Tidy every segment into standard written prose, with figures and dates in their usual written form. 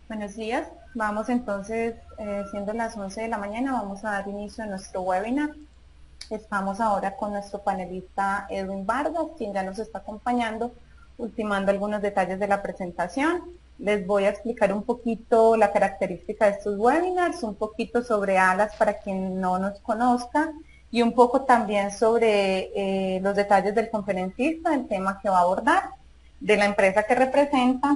Buenos días. Vamos entonces, siendo las 11 de la mañana, vamos a dar inicio a nuestro webinar. Estamos ahora con nuestro panelista Edwin Vargas, quien ya nos está acompañando, ultimando algunos detalles de la presentación. Les voy a explicar un poquito la característica de estos webinars, un poquito sobre ALAS para quien no nos conozca y un poco también sobre los detalles del conferencista, del tema que va a abordar, de la empresa que representa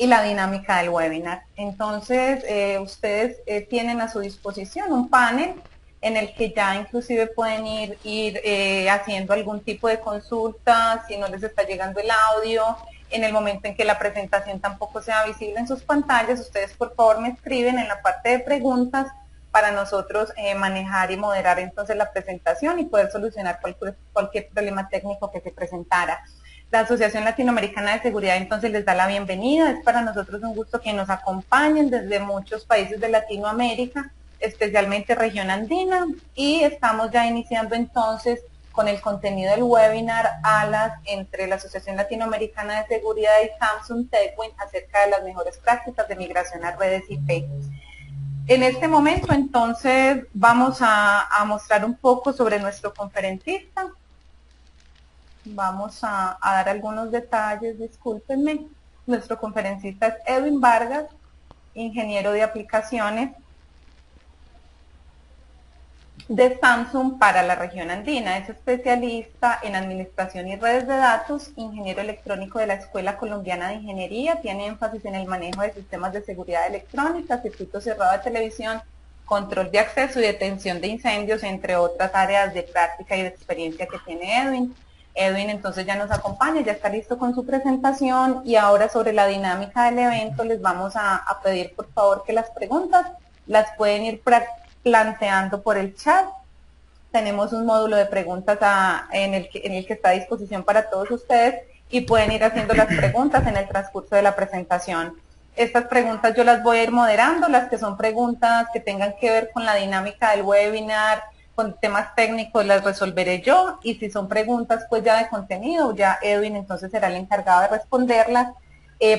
y la dinámica del webinar. Entonces, ustedes tienen a su disposición un panel en el que ya inclusive pueden ir haciendo algún tipo de consulta, si no les está llegando el audio, en el momento en que la presentación tampoco sea visible en sus pantallas, ustedes por favor me escriben en la parte de preguntas para nosotros manejar y moderar entonces la presentación y poder solucionar cualquier problema técnico que se presentara. La Asociación Latinoamericana de Seguridad entonces les da la bienvenida. Es para nosotros un gusto que nos acompañen desde muchos países de Latinoamérica, especialmente región andina, y estamos ya iniciando entonces con el contenido del webinar ALAS entre la Asociación Latinoamericana de Seguridad y Samsung Techwin acerca de las mejores prácticas de migración a redes IP. En este momento entonces vamos a mostrar un poco sobre nuestro conferencista. Vamos a dar algunos detalles, discúlpenme. Nuestro conferencista es Edwin Vargas, ingeniero de aplicaciones de Samsung para la región andina. Es especialista en administración y redes de datos, ingeniero electrónico de la Escuela Colombiana de Ingeniería, tiene énfasis en el manejo de sistemas de seguridad electrónica, circuito cerrado de televisión, control de acceso y detención de incendios, entre otras áreas de práctica y de experiencia que tiene Edwin. Edwin entonces ya nos acompaña, ya está listo con su presentación y ahora sobre la dinámica del evento les vamos a pedir por favor que las preguntas las pueden ir planteando por el chat. Tenemos un módulo de preguntas en el que está a disposición para todos ustedes y pueden ir haciendo las preguntas en el transcurso de la presentación. Estas preguntas yo las voy a ir moderando, las que son preguntas que tengan que ver con la dinámica del webinar, con temas técnicos las resolveré yo, y si son preguntas pues ya de contenido, ya Edwin entonces será el encargado de responderlas.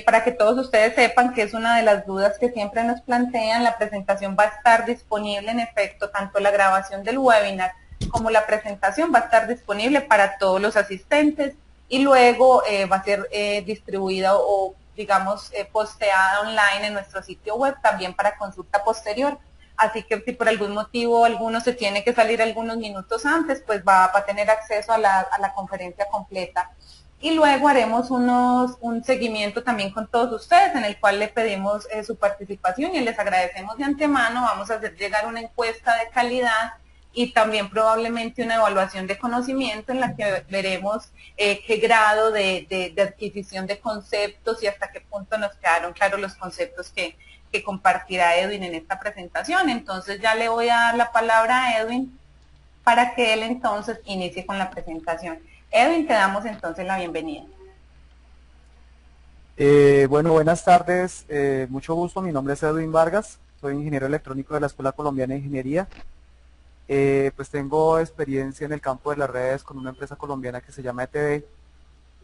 Para que todos ustedes sepan que es una de las dudas que siempre nos plantean, la presentación va a estar disponible en efecto, tanto la grabación del webinar como la presentación va a estar disponible para todos los asistentes y luego va a ser distribuida o digamos posteada online en nuestro sitio web también para consulta posterior. Así que si por algún motivo alguno se tiene que salir algunos minutos antes, pues va a tener acceso a la conferencia completa. Y luego haremos un seguimiento también con todos ustedes en el cual le pedimos su participación y les agradecemos de antemano. Vamos a hacer llegar una encuesta de calidad y también probablemente una evaluación de conocimiento en la que veremos qué grado de adquisición de conceptos y hasta qué punto nos quedaron claros los conceptos que compartirá Edwin en esta presentación. Entonces ya le voy a dar la palabra a Edwin para que él entonces inicie con la presentación. Edwin, te damos entonces la bienvenida. Bueno, buenas tardes, mucho gusto, mi nombre es Edwin Vargas, soy ingeniero electrónico de la Escuela Colombiana de Ingeniería. Pues tengo experiencia en el campo de las redes con una empresa colombiana que se llama ETV,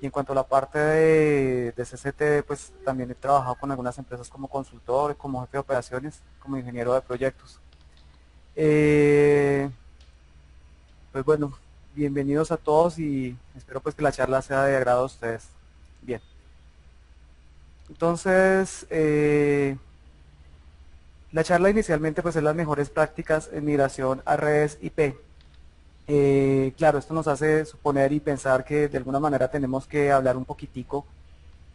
y en cuanto a la parte de CCTV, pues también he trabajado con algunas empresas como consultor, como jefe de operaciones, como ingeniero de proyectos. Pues bueno, bienvenidos a todos y espero pues que la charla sea de agrado a ustedes. Bien. Entonces, la charla inicialmente pues es las mejores prácticas en migración a redes IP. Claro, esto nos hace suponer y pensar que de alguna manera tenemos que hablar un poquitico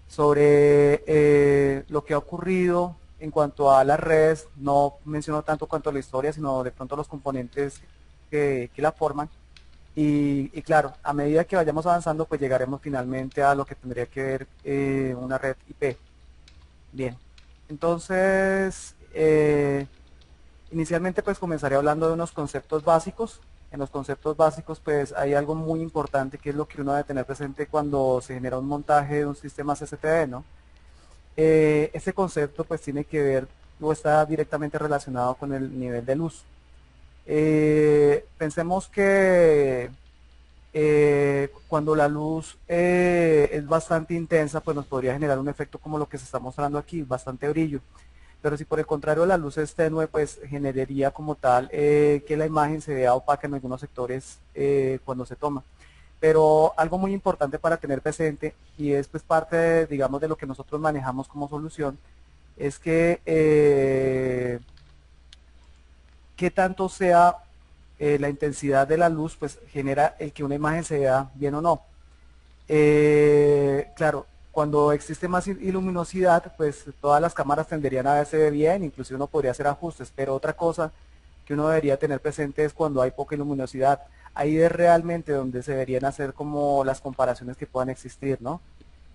sobre lo que ha ocurrido en cuanto a las redes. No menciono tanto cuanto a la historia, sino de pronto los componentes que la forman. Y claro, a medida que vayamos avanzando, pues llegaremos finalmente a lo que tendría que ver una red IP. Bien, entonces, inicialmente pues comenzaré hablando de unos conceptos básicos. En los conceptos básicos pues hay algo muy importante que es lo que uno debe tener presente cuando se genera un montaje de un sistema CCTV, ¿no? Ese concepto pues tiene que ver o está directamente relacionado con el nivel de luz. Pensemos que cuando la luz es bastante intensa, pues nos podría generar un efecto como lo que se está mostrando aquí, bastante brillo. pero si por el contrario la luz es tenue, pues generaría como tal que la imagen se vea opaca en algunos sectores cuando se toma. Pero algo muy importante para tener presente, y es pues parte de, digamos, de lo que nosotros manejamos como solución, es que qué tanto sea la intensidad de la luz, pues genera el que una imagen se vea bien o no. Claro, cuando existe más luminosidad, pues todas las cámaras tenderían a verse bien, inclusive uno podría hacer ajustes, pero otra cosa que uno debería tener presente es cuando hay poca luminosidad. Ahí es realmente donde se deberían hacer como las comparaciones que puedan existir, ¿no?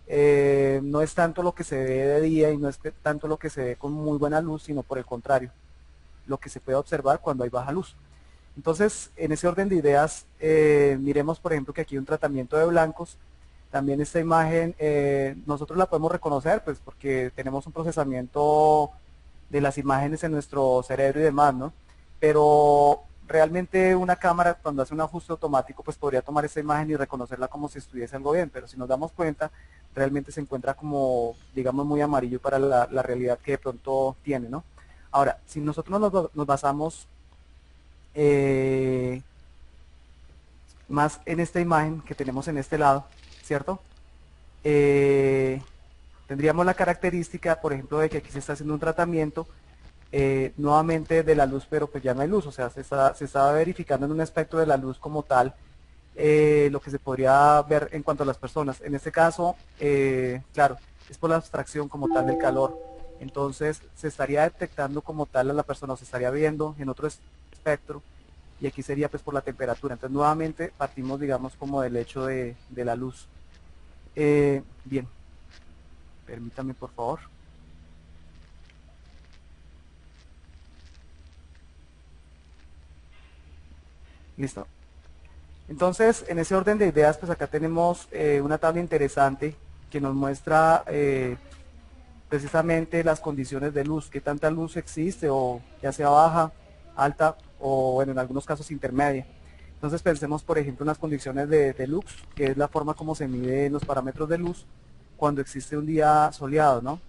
No es tanto lo que se ve de día y no es tanto lo que se ve con muy buena luz, sino por el contrario, lo que se puede observar cuando hay baja luz. Entonces, en ese orden de ideas, miremos por ejemplo que aquí hay un tratamiento de blancos. También esta imagen nosotros la podemos reconocer pues porque tenemos un procesamiento de las imágenes en nuestro cerebro y demás, ¿no? Pero realmente una cámara cuando hace un ajuste automático pues podría tomar esta imagen y reconocerla como si estuviese algo bien, pero si nos damos cuenta realmente se encuentra como digamos muy amarillo para la realidad que de pronto tiene, ¿no? Ahora, si nosotros nos basamos eh, más en esta imagen que tenemos en este lado, ¿cierto? Eh, Tendríamos la característica, por ejemplo, de que aquí se está haciendo un tratamiento nuevamente de la luz, pero pues ya no hay luz, o sea, se está verificando en un aspecto de la luz como tal, lo que se podría ver en cuanto a las personas. En este caso, claro, es por la abstracción como tal del calor, entonces se estaría detectando como tal a la persona, o se estaría viendo en otro espectro, y aquí sería pues por la temperatura. Entonces nuevamente partimos digamos como del hecho de la luz. Bien, permítame por favor. Listo. Entonces, en ese orden de ideas, pues acá tenemos una tabla interesante que nos muestra precisamente las condiciones de luz, qué tanta luz existe, o ya sea baja, alta, o bueno, en algunos casos intermedia. Entonces pensemos, por ejemplo, en las condiciones de lux, que es la forma como se miden los parámetros de luz cuando existe un día soleado, ¿no?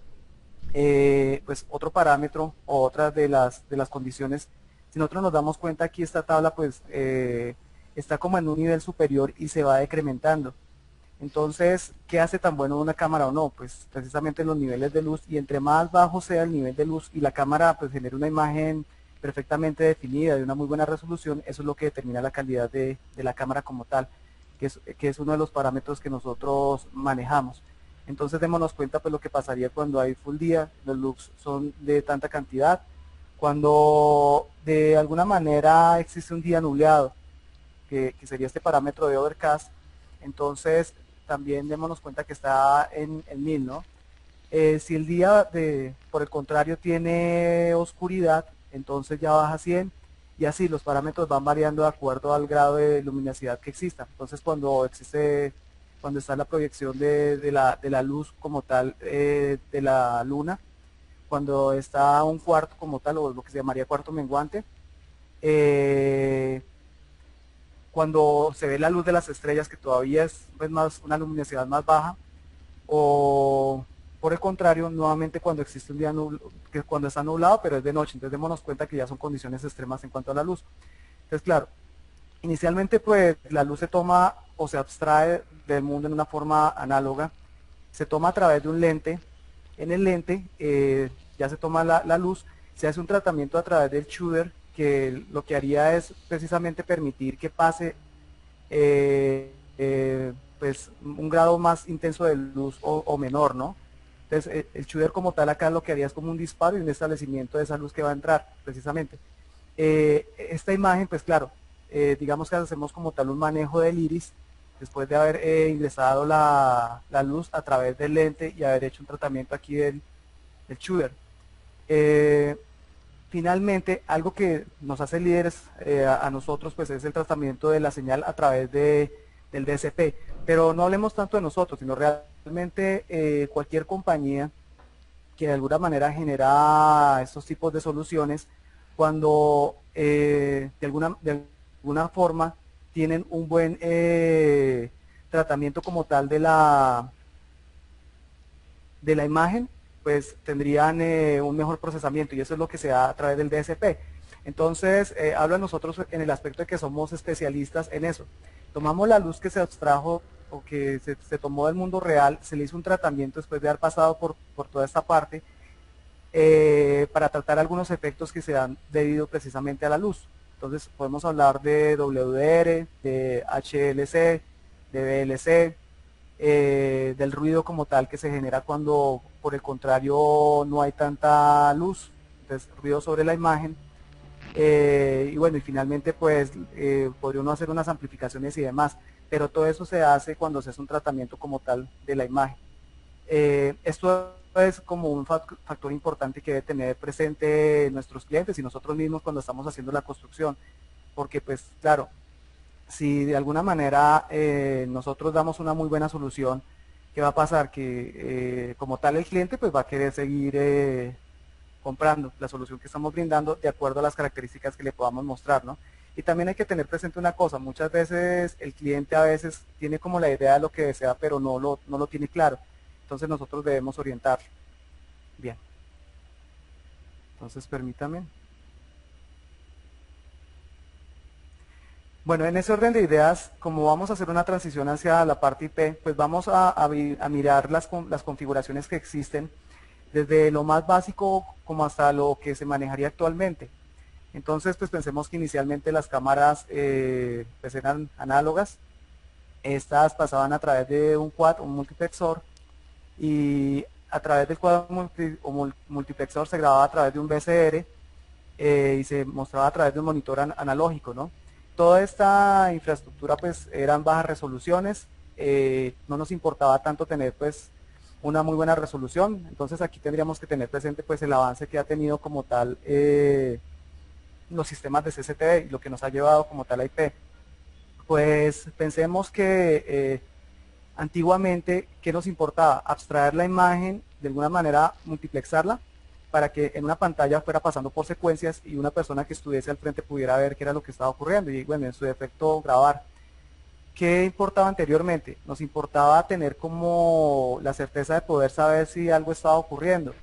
Pues otro parámetro o otra de las condiciones, si nosotros nos damos cuenta aquí esta tabla pues está como en un nivel superior y se va decrementando. Entonces, ¿qué hace tan bueno una cámara o no? Pues precisamente los niveles de luz, y entre más bajo sea el nivel de luz y la cámara pues genere una imagen perfectamente definida, de una muy buena resolución, eso es lo que determina la calidad de la cámara como tal, que es uno de los parámetros que nosotros manejamos. Entonces démonos cuenta pues lo que pasaría cuando hay full día, los lux son de tanta cantidad, cuando de alguna manera existe un día nublado, que sería este parámetro de overcast, entonces también démonos cuenta que está en 1000, ¿no? Si el día por el contrario tiene oscuridad, entonces ya baja a 100, y así los parámetros van variando de acuerdo al grado de luminosidad que exista. Entonces cuando está la proyección de la luz como tal de la luna, cuando está un cuarto como tal, o lo que se llamaría cuarto menguante, eh, cuando se ve la luz de las estrellas, que todavía es pues, una luminosidad más baja, o por el contrario, nuevamente cuando existe un día que cuando está nublado, pero es de noche. Entonces démonos cuenta que ya son condiciones extremas en cuanto a la luz. Entonces claro, inicialmente pues la luz se toma o se abstrae del mundo en una forma análoga, se toma a través de un lente. En el lente ya se toma la luz, se hace un tratamiento a través del shooter, que lo que haría es precisamente permitir que pase pues un grado más intenso de luz o menor, ¿no? Entonces el shooter como tal acá lo que haría es como un disparo y un establecimiento de esa luz que va a entrar precisamente. Esta imagen pues claro, digamos que hacemos como tal un manejo del iris después de haber ingresado la luz a través del lente y haber hecho un tratamiento aquí del shooter. Finalmente, algo que nos hace líderes a nosotros pues es el tratamiento de la señal a través del DSP, pero no hablemos tanto de nosotros, sino realmente cualquier compañía que de alguna manera genera estos tipos de soluciones, cuando de alguna forma tienen un buen tratamiento como tal de la imagen, pues tendrían un mejor procesamiento, y eso es lo que se da a través del DSP. Entonces, habla nosotros en el aspecto de que somos especialistas en eso. Tomamos la luz que se abstrajo o que se tomó del mundo real, se le hizo un tratamiento después de haber pasado por toda esta parte, para tratar algunos efectos que se han debido precisamente a la luz. Entonces podemos hablar de WDR, de HLC, de VLC, del ruido como tal que se genera cuando por el contrario no hay tanta luz, entonces ruido sobre la imagen. Y bueno, y finalmente pues podría uno hacer unas amplificaciones y demás, pero todo eso se hace cuando se hace un tratamiento como tal de la imagen. Esto es como un factor importante que debe tener presente nuestros clientes y nosotros mismos cuando estamos haciendo la construcción, porque pues claro, si de alguna manera nosotros damos una muy buena solución, ¿qué va a pasar? Que como tal el cliente pues va a querer seguir comprando la solución que estamos brindando de acuerdo a las características que le podamos mostrar, ¿no? Y también hay que tener presente una cosa, muchas veces el cliente a veces tiene como la idea de lo que desea, pero no lo tiene claro. Entonces nosotros debemos orientarlo. Bien. Entonces permítame. Bueno, en ese orden de ideas, como vamos a hacer una transición hacia la parte IP, pues vamos a mirar las configuraciones que existen, desde lo más básico como hasta lo que se manejaría actualmente. Entonces, pues pensemos que inicialmente las cámaras pues eran análogas. Estas pasaban a través de un quad, un multiplexor, y a través del quad multiplexor se grababa a través de un VCR y se mostraba a través de un monitor analógico, ¿no? Toda esta infraestructura pues eran bajas resoluciones, no nos importaba tanto tener pues una muy buena resolución, entonces aquí tendríamos que tener presente pues el avance que ha tenido como tal los sistemas de CCTV y lo que nos ha llevado como tal a IP. Pues pensemos que antiguamente, ¿qué nos importaba? Abstraer la imagen, de alguna manera multiplexarla, para que en una pantalla fuera pasando por secuencias y una persona que estuviese al frente pudiera ver qué era lo que estaba ocurriendo y bueno, en su defecto grabar. ¿Qué importaba anteriormente? Nos importaba tener como la certeza de poder saber si algo estaba ocurriendo,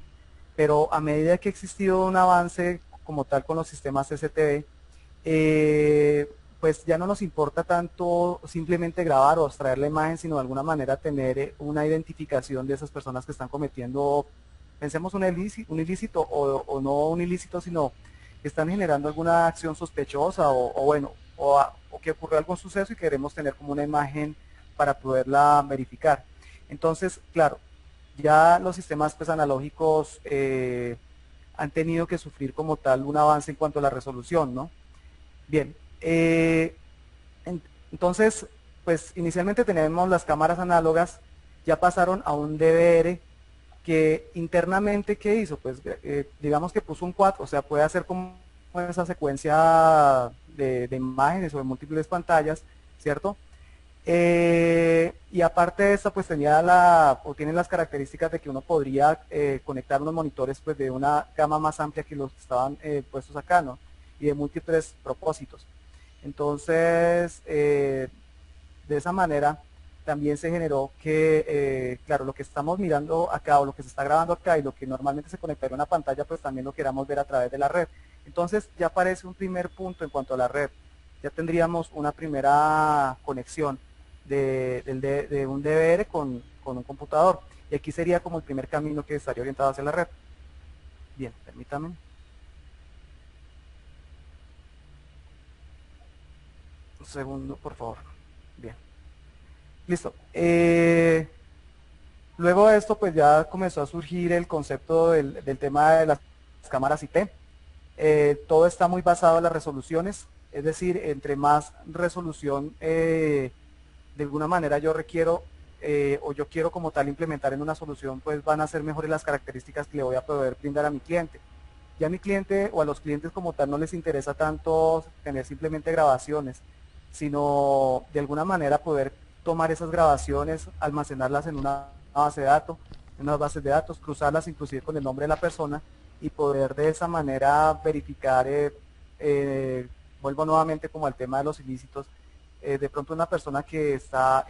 pero a medida que ha existido un avance como tal con los sistemas CCTV, pues ya no nos importa tanto simplemente grabar o extraer la imagen, sino de alguna manera tener una identificación de esas personas que están cometiendo, pensemos un ilícito o no un ilícito, sino que están generando alguna acción sospechosa o bueno, o que ocurrió algún suceso y queremos tener como una imagen para poderla verificar. Entonces, claro, ya los sistemas pues analógicos han tenido que sufrir como tal un avance en cuanto a la resolución, ¿no? Bien, entonces, pues inicialmente tenemos las cámaras análogas, ya pasaron a un DVR que internamente, ¿qué hizo? Pues digamos que puso un quad, o sea, puede hacer como esa secuencia de imágenes o de múltiples pantallas, ¿cierto? Y aparte de eso, pues tiene las características de que uno podría conectar unos monitores pues de una gama más amplia que los que estaban puestos acá, ¿no? Y de múltiples propósitos. Entonces, de esa manera también se generó que, claro, lo que estamos mirando acá o lo que se está grabando acá y lo que normalmente se conectaría a una pantalla, pues también lo queramos ver a través de la red. Entonces ya aparece un primer punto en cuanto a la red. Ya tendríamos una primera conexión de un DVR con un computador. Y aquí sería como el primer camino que estaría orientado hacia la red. Bien, permítame. Un segundo, por favor. Bien. Listo. Luego de esto, pues ya comenzó a surgir el concepto del tema de las cámaras IP. Todo está muy basado en las resoluciones, es decir, entre más resolución de alguna manera yo requiero o yo quiero como tal implementar en una solución, pues van a ser mejores las características que le voy a poder brindar a mi cliente. Ya a mi cliente o a los clientes como tal no les interesa tanto tener simplemente grabaciones, sino de alguna manera poder tomar esas grabaciones, almacenarlas en una base de datos, en unas bases de datos, cruzarlas inclusive con el nombre de la persona y poder de esa manera verificar, vuelvo nuevamente como al tema de los ilícitos, de pronto una persona que está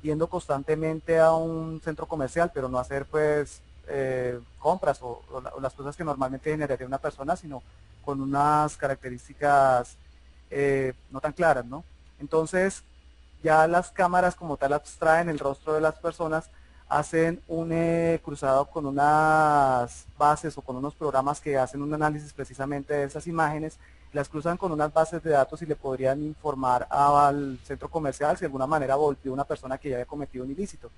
yendo constantemente a un centro comercial, pero no hacer pues compras o las cosas que normalmente generaría una persona, sino con unas características no tan claras, ¿no? Entonces, ya las cámaras como tal abstraen el rostro de las personas, hacen un cruzado con unas bases o con unos programas que hacen un análisis precisamente de esas imágenes, las cruzan con unas bases de datos y le podrían informar al centro comercial si de alguna manera volvió una persona que ya había cometido un ilícito.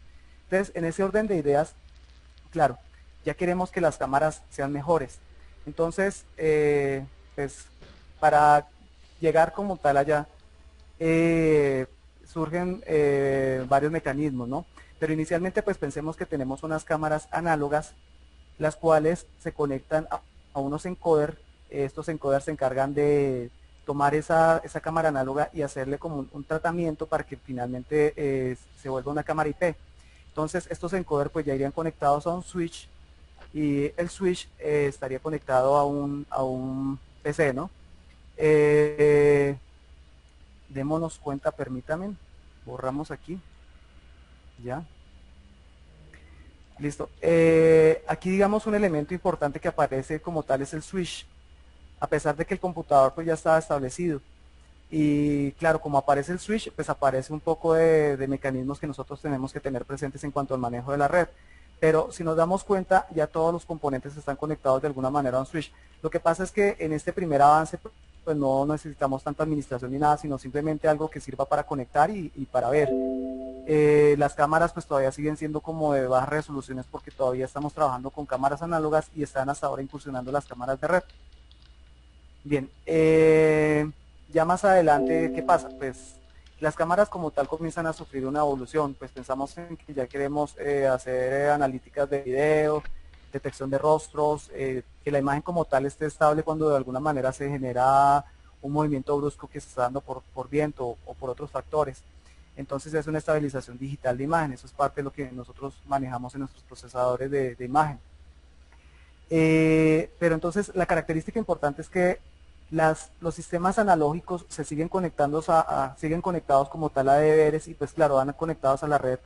Entonces, en ese orden de ideas, claro, ya queremos que las cámaras sean mejores. Entonces, pues, para llegar como tal allá, eh, surgen varios mecanismos, ¿no? Pero inicialmente pues pensemos que tenemos unas cámaras análogas, las cuales se conectan a unos encoders. Estos encoders se encargan de tomar esa cámara análoga y hacerle como un tratamiento para que finalmente se vuelva una cámara IP. Entonces estos encoders pues ya irían conectados a un switch y el switch estaría conectado a un PC, ¿no? Eh, Démonos cuenta, permítame, borramos aquí, ya, listo. Aquí digamos un elemento importante que aparece como tal es el switch, a pesar de que el computador pues ya estaba establecido. Y claro, como aparece el switch, pues aparece un poco de mecanismos que nosotros tenemos que tener presentes en cuanto al manejo de la red. Pero si nos damos cuenta, ya todos los componentes están conectados de alguna manera a un switch. Lo que pasa es que en este primer avance, pues no necesitamos tanta administración ni nada, sino simplemente algo que sirva para conectar y para ver. Las cámaras pues todavía siguen siendo como de bajas resoluciones porque todavía estamos trabajando con cámaras análogas y están hasta ahora incursionando las cámaras de red. Bien, ya más adelante, ¿qué pasa? Pues las cámaras como tal comienzan a sufrir una evolución, pues pensamos en que ya queremos hacer analíticas de video, detección de rostros, que la imagen como tal esté estable cuando de alguna manera se genera un movimiento brusco que se está dando por viento o por otros factores. Entonces es una estabilización digital de imagen, eso es parte de lo que nosotros manejamos en nuestros procesadores de imagen. Pero entonces la característica importante es que los sistemas analógicos se siguen conectando siguen conectados como tal a deberes y pues claro, van conectados a la red,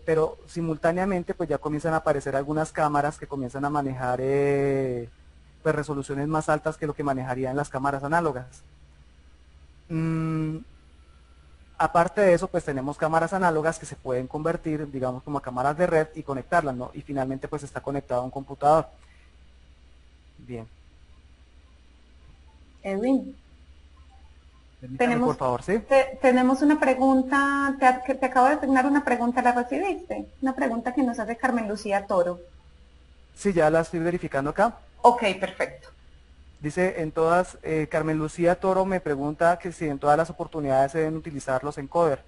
pero simultáneamente pues ya comienzan a aparecer algunas cámaras que comienzan a manejar pues resoluciones más altas que lo que manejarían las cámaras análogas. Aparte de eso, pues tenemos cámaras análogas que se pueden convertir, digamos, como a cámaras de red y conectarlas, ¿no? Y finalmente pues está conectado a un computador. Bien. Edwin, Permítame, por tenemos, favor, ¿sí? tenemos una pregunta, te acabo de asignar una pregunta, ¿la recibiste? Una pregunta que nos hace Carmen Lucía Toro. Sí, ya la estoy verificando acá. Ok, perfecto. Dice, Carmen Lucía Toro me pregunta que si en todas las oportunidades se deben utilizar los encoders.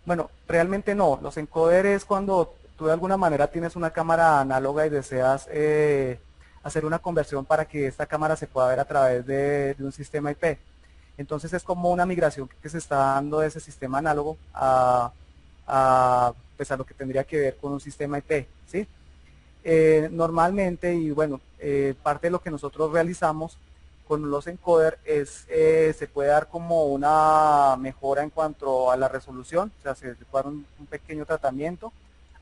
Bueno, realmente no. Los encoders es cuando tú de alguna manera tienes una cámara análoga y deseas hacer una conversión para que esta cámara se pueda ver a través de un sistema IP. Entonces es como una migración que se está dando de ese sistema análogo pues a lo que tendría que ver con un sistema IP, ¿sí? Normalmente, y bueno, parte de lo que nosotros realizamos con los encoders es, se puede dar como una mejora en cuanto a la resolución, o sea, se puede dar un pequeño tratamiento.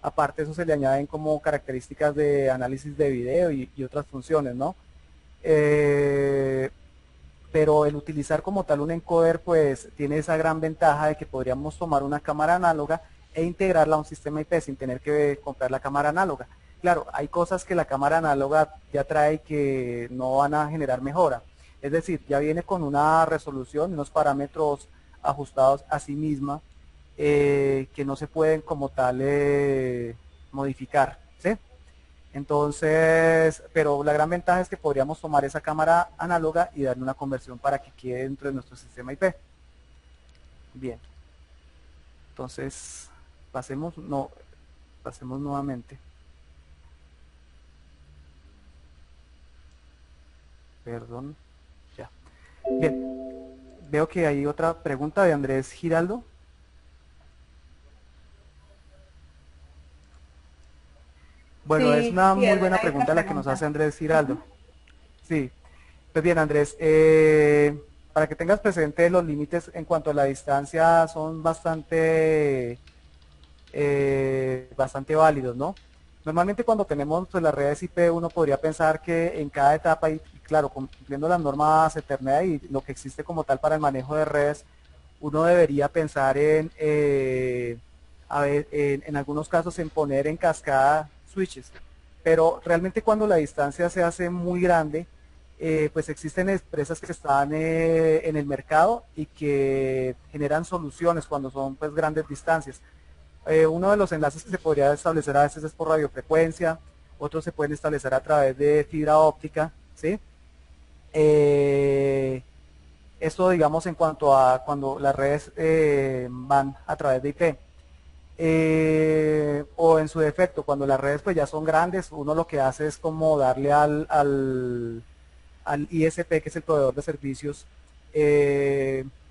Aparte de eso se le añaden como características de análisis de video y otras funciones, ¿no? Pero el utilizar como tal un encoder pues tiene esa gran ventaja de que podríamos tomar una cámara análoga e integrarla a un sistema IP sin tener que comprar la cámara análoga. Claro, hay cosas que la cámara análoga ya trae que no van a generar mejora. Es decir, ya viene con una resolución, unos parámetros ajustados a sí misma que no se pueden como tal modificar, ¿sí? Entonces, pero la gran ventaja es que podríamos tomar esa cámara análoga y darle una conversión para que quede dentro de nuestro sistema IP. Bien, entonces pasemos nuevamente. Perdón, ya. Bien, veo que hay otra pregunta de Andrés Giraldo. Bueno, es Sí, una sí, muy Edwin, buena hay otra pregunta la que nos hace pregunta. Andrés Giraldo. Sí, pues bien Andrés, para que tengas presente los límites en cuanto a la distancia son bastante válidos, ¿no? Normalmente cuando tenemos pues, las redes IP uno podría pensar que en cada etapa, y claro, cumpliendo las normas Ethernet y lo que existe como tal para el manejo de redes, uno debería pensar en algunos casos en poner en cascada switches. Pero realmente cuando la distancia se hace muy grande, pues existen empresas que están en el mercado y que generan soluciones cuando son pues grandes distancias. Uno de los enlaces que se podría establecer a veces es por radiofrecuencia, otros se pueden establecer a través de fibra óptica, ¿sí? Eh, Esto digamos en cuanto a cuando las redes van a través de IP. O en su defecto, cuando las redes pues ya son grandes, uno lo que hace es como darle al ISP, que es el proveedor de servicios,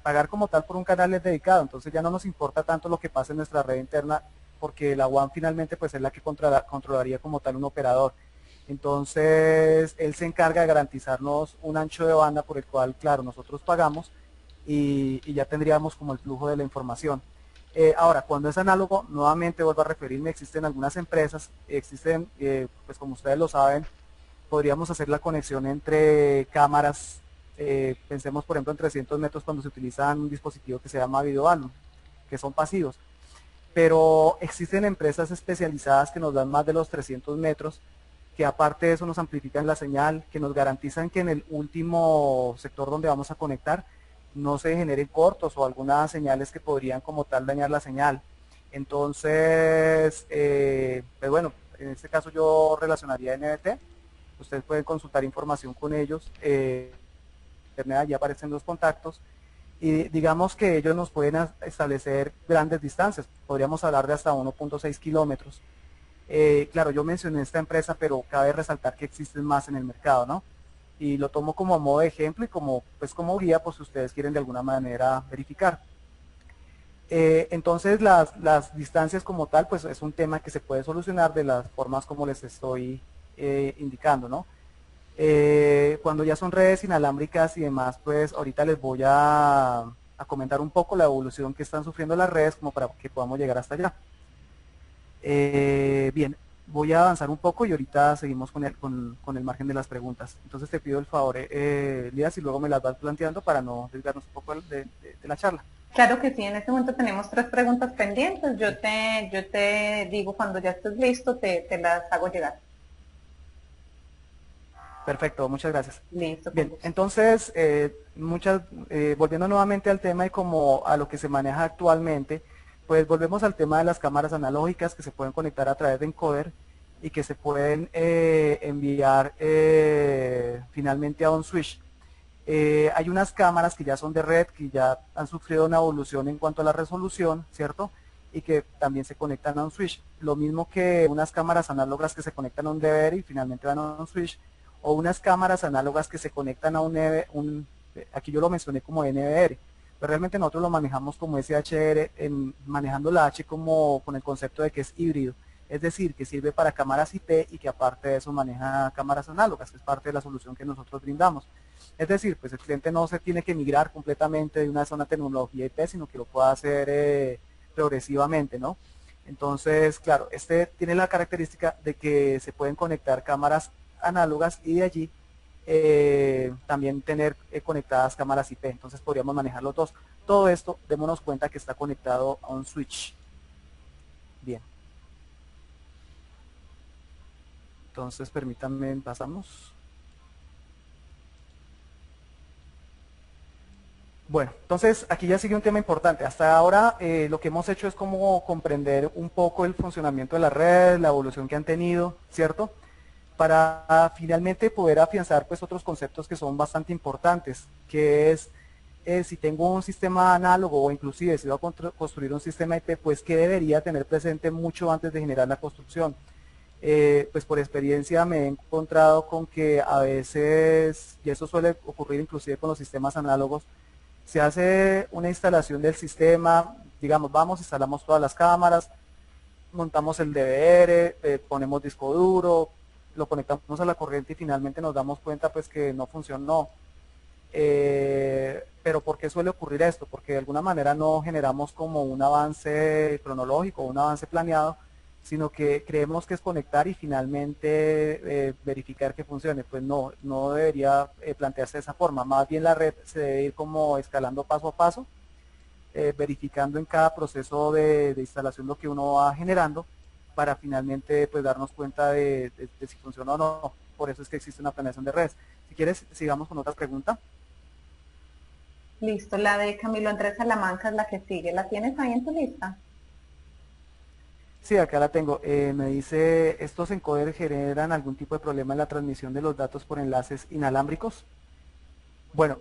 pagar como tal por un canal dedicado. Entonces ya no nos importa tanto lo que pase en nuestra red interna, porque la WAN finalmente pues es la que controlaría como tal un operador. Entonces él se encarga de garantizarnos un ancho de banda por el cual, claro, nosotros pagamos y ya tendríamos como el flujo de la información. Ahora, cuando es análogo, nuevamente vuelvo a referirme, existen algunas empresas, existen, pues como ustedes lo saben, podríamos hacer la conexión entre cámaras, pensemos por ejemplo en 300 metros cuando se utiliza un dispositivo que se llama videobalum, que son pasivos, pero existen empresas especializadas que nos dan más de los 300 metros, que aparte de eso nos amplifican la señal, que nos garantizan que en el último sector donde vamos a conectar no se generen cortos o algunas señales que podrían como tal dañar la señal. Entonces, pues bueno, en este caso yo relacionaría NBT. Ustedes pueden consultar información con ellos, internet allí aparecen los contactos y digamos que ellos nos pueden establecer grandes distancias, podríamos hablar de hasta 1.6 kilómetros. Claro, yo mencioné esta empresa, pero cabe resaltar que existen más en el mercado, ¿no? Y lo tomo como modo de ejemplo y como, pues, como guía, pues si ustedes quieren de alguna manera verificar. Entonces las distancias como tal, pues es un tema que se puede solucionar de las formas como les estoy indicando, ¿no? Cuando ya son redes inalámbricas y demás, pues ahorita les voy a comentar un poco la evolución que están sufriendo las redes como para que podamos llegar hasta allá. Bien, voy a avanzar un poco y ahorita seguimos con el margen de las preguntas. Entonces te pido el favor, Lías, y luego me las vas planteando para no desviarnos un poco de la charla. Claro que sí, en este momento tenemos 3 preguntas pendientes. Yo te digo cuando ya estés listo, te las hago llegar. Perfecto, muchas gracias. Listo, con Bien, gusto. entonces, volviendo nuevamente al tema y como a lo que se maneja actualmente, pues volvemos al tema de las cámaras analógicas que se pueden conectar a través de encoder y que se pueden enviar finalmente a un switch. Hay unas cámaras que ya son de red, que ya han sufrido una evolución en cuanto a la resolución, ¿cierto? Y que también se conectan a un switch. Lo mismo que unas cámaras análogas que se conectan a un DVR y finalmente van a un switch, o unas cámaras análogas que se conectan a aquí yo lo mencioné como NVR, pero realmente nosotros lo manejamos como SHR, manejando la H como con el concepto de que es híbrido, es decir, que sirve para cámaras IP y que aparte de eso maneja cámaras análogas, que es parte de la solución que nosotros brindamos. Es decir, pues el cliente no se tiene que migrar completamente de una zona de tecnología IP, sino que lo puede hacer progresivamente, ¿no? Entonces, claro, este tiene la característica de que se pueden conectar cámaras análogas y de allí también tener conectadas cámaras IP. Entonces podríamos manejar los dos. Todo esto, démonos cuenta que está conectado a un switch. Bien. Entonces, permítanme, pasamos. Bueno, entonces aquí ya sigue un tema importante. Hasta ahora lo que hemos hecho es como comprender un poco el funcionamiento de la red, la evolución que han tenido, ¿cierto? Para finalmente poder afianzar pues otros conceptos que son bastante importantes, que es si tengo un sistema análogo o inclusive si voy a construir un sistema IP, pues que debería tener presente mucho antes de generar la construcción. Pues por experiencia me he encontrado con que a veces, y eso suele ocurrir inclusive con los sistemas análogos, se hace una instalación del sistema, digamos, vamos, instalamos todas las cámaras, montamos el DVR, ponemos disco duro, lo conectamos a la corriente y finalmente nos damos cuenta pues que no funcionó. Pero ¿por qué suele ocurrir esto? Porque de alguna manera no generamos como un avance cronológico, un avance planeado sino que creemos que es conectar y finalmente verificar que funcione. Pues no, no debería plantearse de esa forma, más bien la red se debe ir como escalando paso a paso, verificando en cada proceso de instalación lo que uno va generando para finalmente pues darnos cuenta de si funciona o no. Por eso es que existe una planeación de redes. Si quieres, sigamos con otra pregunta. Listo, la de Camilo Andrés Salamanca es la que sigue. ¿La tienes ahí en tu lista? Sí, acá la tengo. Me dice, ¿estos encoders generan algún tipo de problema en la transmisión de los datos por enlaces inalámbricos? Bueno,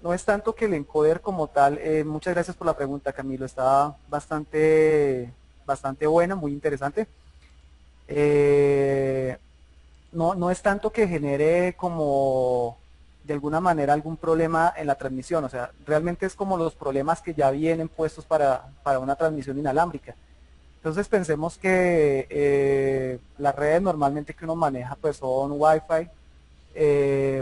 no es tanto que el encoder como tal, muchas gracias por la pregunta, Camilo, está bastante buena, muy interesante. Eh, no es tanto que genere como de alguna manera algún problema en la transmisión, o sea, realmente es como los problemas que ya vienen puestos para una transmisión inalámbrica. Entonces pensemos que las redes normalmente que uno maneja pues son Wi-Fi,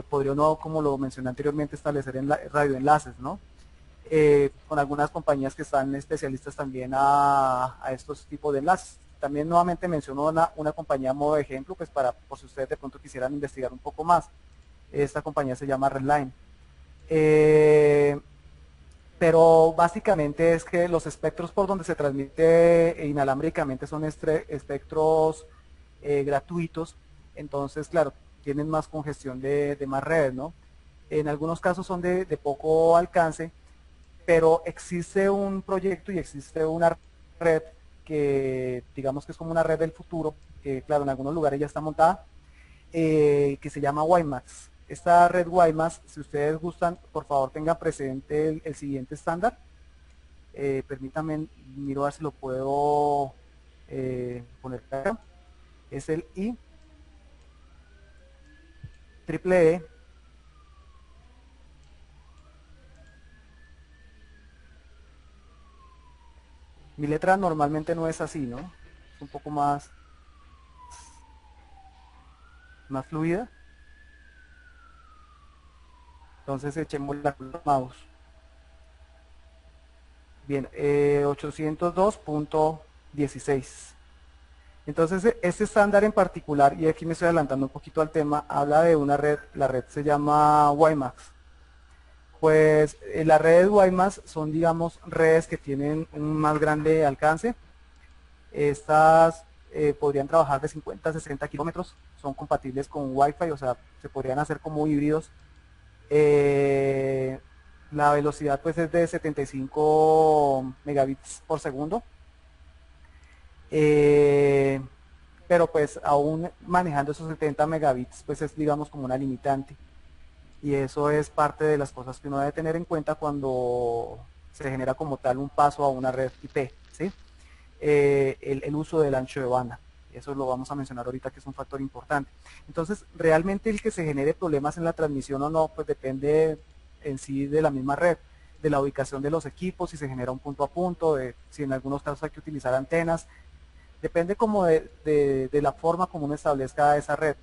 podría uno, como lo mencioné anteriormente, establecer en radioenlaces, ¿no? Con algunas compañías que están especialistas también a estos tipos de enlaces. También nuevamente menciono una compañía a modo de ejemplo, pues por si ustedes de pronto quisieran investigar un poco más. Esta compañía se llama Redline. Pero básicamente es que los espectros por donde se transmite inalámbricamente son espectros gratuitos, entonces claro, tienen más congestión de más redes, ¿no? En algunos casos son de poco alcance, pero existe un proyecto y existe una red que digamos que es como una red del futuro, que claro, en algunos lugares ya está montada, que se llama WiMAX. Esta red WiMAX, si ustedes gustan, por favor tengan presente el siguiente estándar. Permítanme, miro a ver si lo puedo poner acá. Es el I triple E. Mi letra normalmente no es así, ¿no? Es un poco más fluida. Entonces echemos la mouse. Bien, 802.16. Entonces, este estándar en particular, y aquí me estoy adelantando un poquito al tema, habla de una red, la red se llama WiMAX. Pues las redes WiMAX son, digamos, redes que tienen un más grande alcance. Estas podrían trabajar de 50 a 60 kilómetros, son compatibles con Wi-Fi, o sea, se podrían hacer como híbridos. Eh, la velocidad pues es de 75 megabits por segundo. Eh, pero pues aún manejando esos 70 megabits pues es digamos como una limitante, y eso es parte de las cosas que uno debe tener en cuenta cuando se genera como tal un paso a una red IP, ¿sí? El uso del ancho de banda, eso lo vamos a mencionar ahorita que es un factor importante. Entonces realmente el que se genere problemas en la transmisión o no pues depende en sí de la misma red, de la ubicación de los equipos, si se genera un punto a punto, de si en algunos casos hay que utilizar antenas. Depende como de la forma como uno establezca esa red.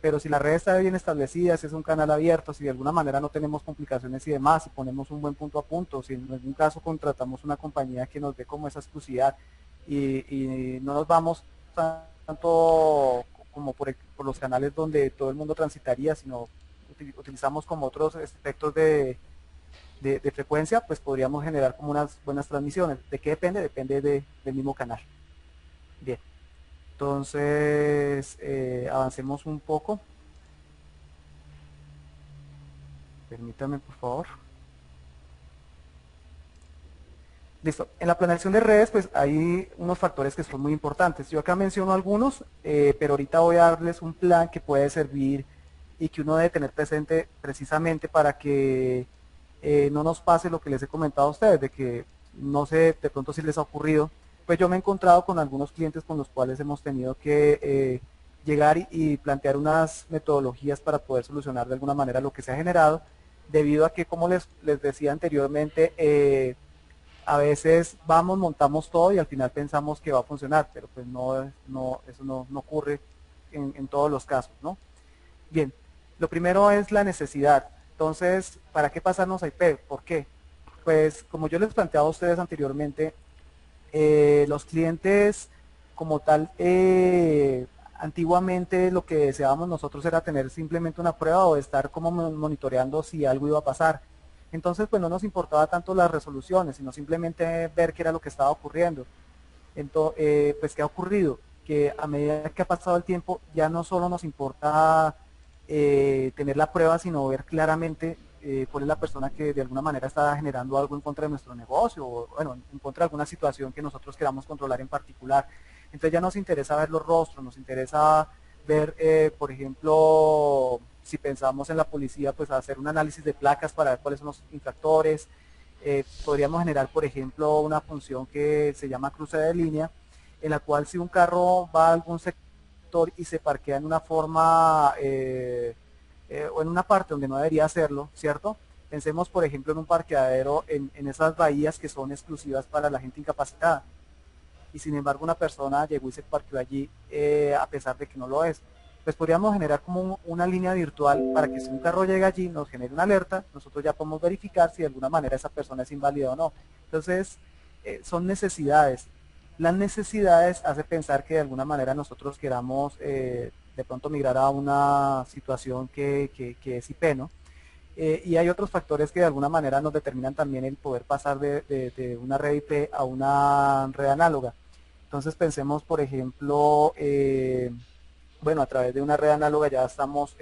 Pero si la red está bien establecida, si es un canal abierto, si de alguna manera no tenemos complicaciones y demás, si ponemos un buen punto a punto, si en algún caso contratamos una compañía que nos dé como esa exclusividad y no nos vamos tanto como por los canales donde todo el mundo transitaría, sino utilizamos como otros espectros de frecuencia, pues podríamos generar como unas buenas transmisiones. ¿De qué depende? Depende del mismo canal. Bien, entonces avancemos un poco. Permítame, por favor. Listo. En la planeación de redes, pues hay unos factores que son muy importantes. Yo acá menciono algunos, pero ahorita voy a darles un plan que puede servir y que uno debe tener presente precisamente para que no nos pase lo que les he comentado a ustedes, de que no sé de pronto si les ha ocurrido. Pues yo me he encontrado con algunos clientes con los cuales hemos tenido que llegar y plantear unas metodologías para poder solucionar de alguna manera lo que se ha generado, debido a que, como les decía anteriormente, a veces vamos, montamos todo y al final pensamos que va a funcionar, pero pues eso no ocurre en todos los casos, ¿no? Bien, lo primero es la necesidad. Entonces, ¿para qué pasarnos a IP? ¿Por qué? Pues como yo les planteaba a ustedes anteriormente, los clientes como tal, antiguamente lo que deseábamos nosotros era tener simplemente una prueba o estar como monitoreando si algo iba a pasar. Entonces, pues no nos importaba tanto las resoluciones, sino simplemente ver qué era lo que estaba ocurriendo. Entonces, pues, ¿qué ha ocurrido? Que a medida que ha pasado el tiempo, ya no solo nos importa tener la prueba, sino ver claramente cuál es la persona que de alguna manera está generando algo en contra de nuestro negocio, o bueno, en contra de alguna situación que nosotros queramos controlar en particular. Entonces ya nos interesa ver los rostros, nos interesa ver, por ejemplo, si pensamos en la policía, pues hacer un análisis de placas para ver cuáles son los infractores. Podríamos generar, por ejemplo, una función que se llama cruce de línea, en la cual si un carro va a algún sector y se parquea en una forma o en una parte donde no debería hacerlo, ¿cierto? Pensemos, por ejemplo, en un parqueadero en esas bahías que son exclusivas para la gente incapacitada. Y sin embargo una persona llegó y se parqueó allí a pesar de que no lo es. Pues podríamos generar como una línea virtual para que si un carro llega allí nos genere una alerta, nosotros ya podemos verificar si de alguna manera esa persona es inválida o no. Entonces, son necesidades. Las necesidades hace pensar que de alguna manera nosotros queramos de pronto migrar a una situación que es IP, ¿no? Y hay otros factores que de alguna manera nos determinan también el poder pasar de una red IP a una red análoga. Entonces pensemos, por ejemplo, bueno, a través de una red análoga ya estamos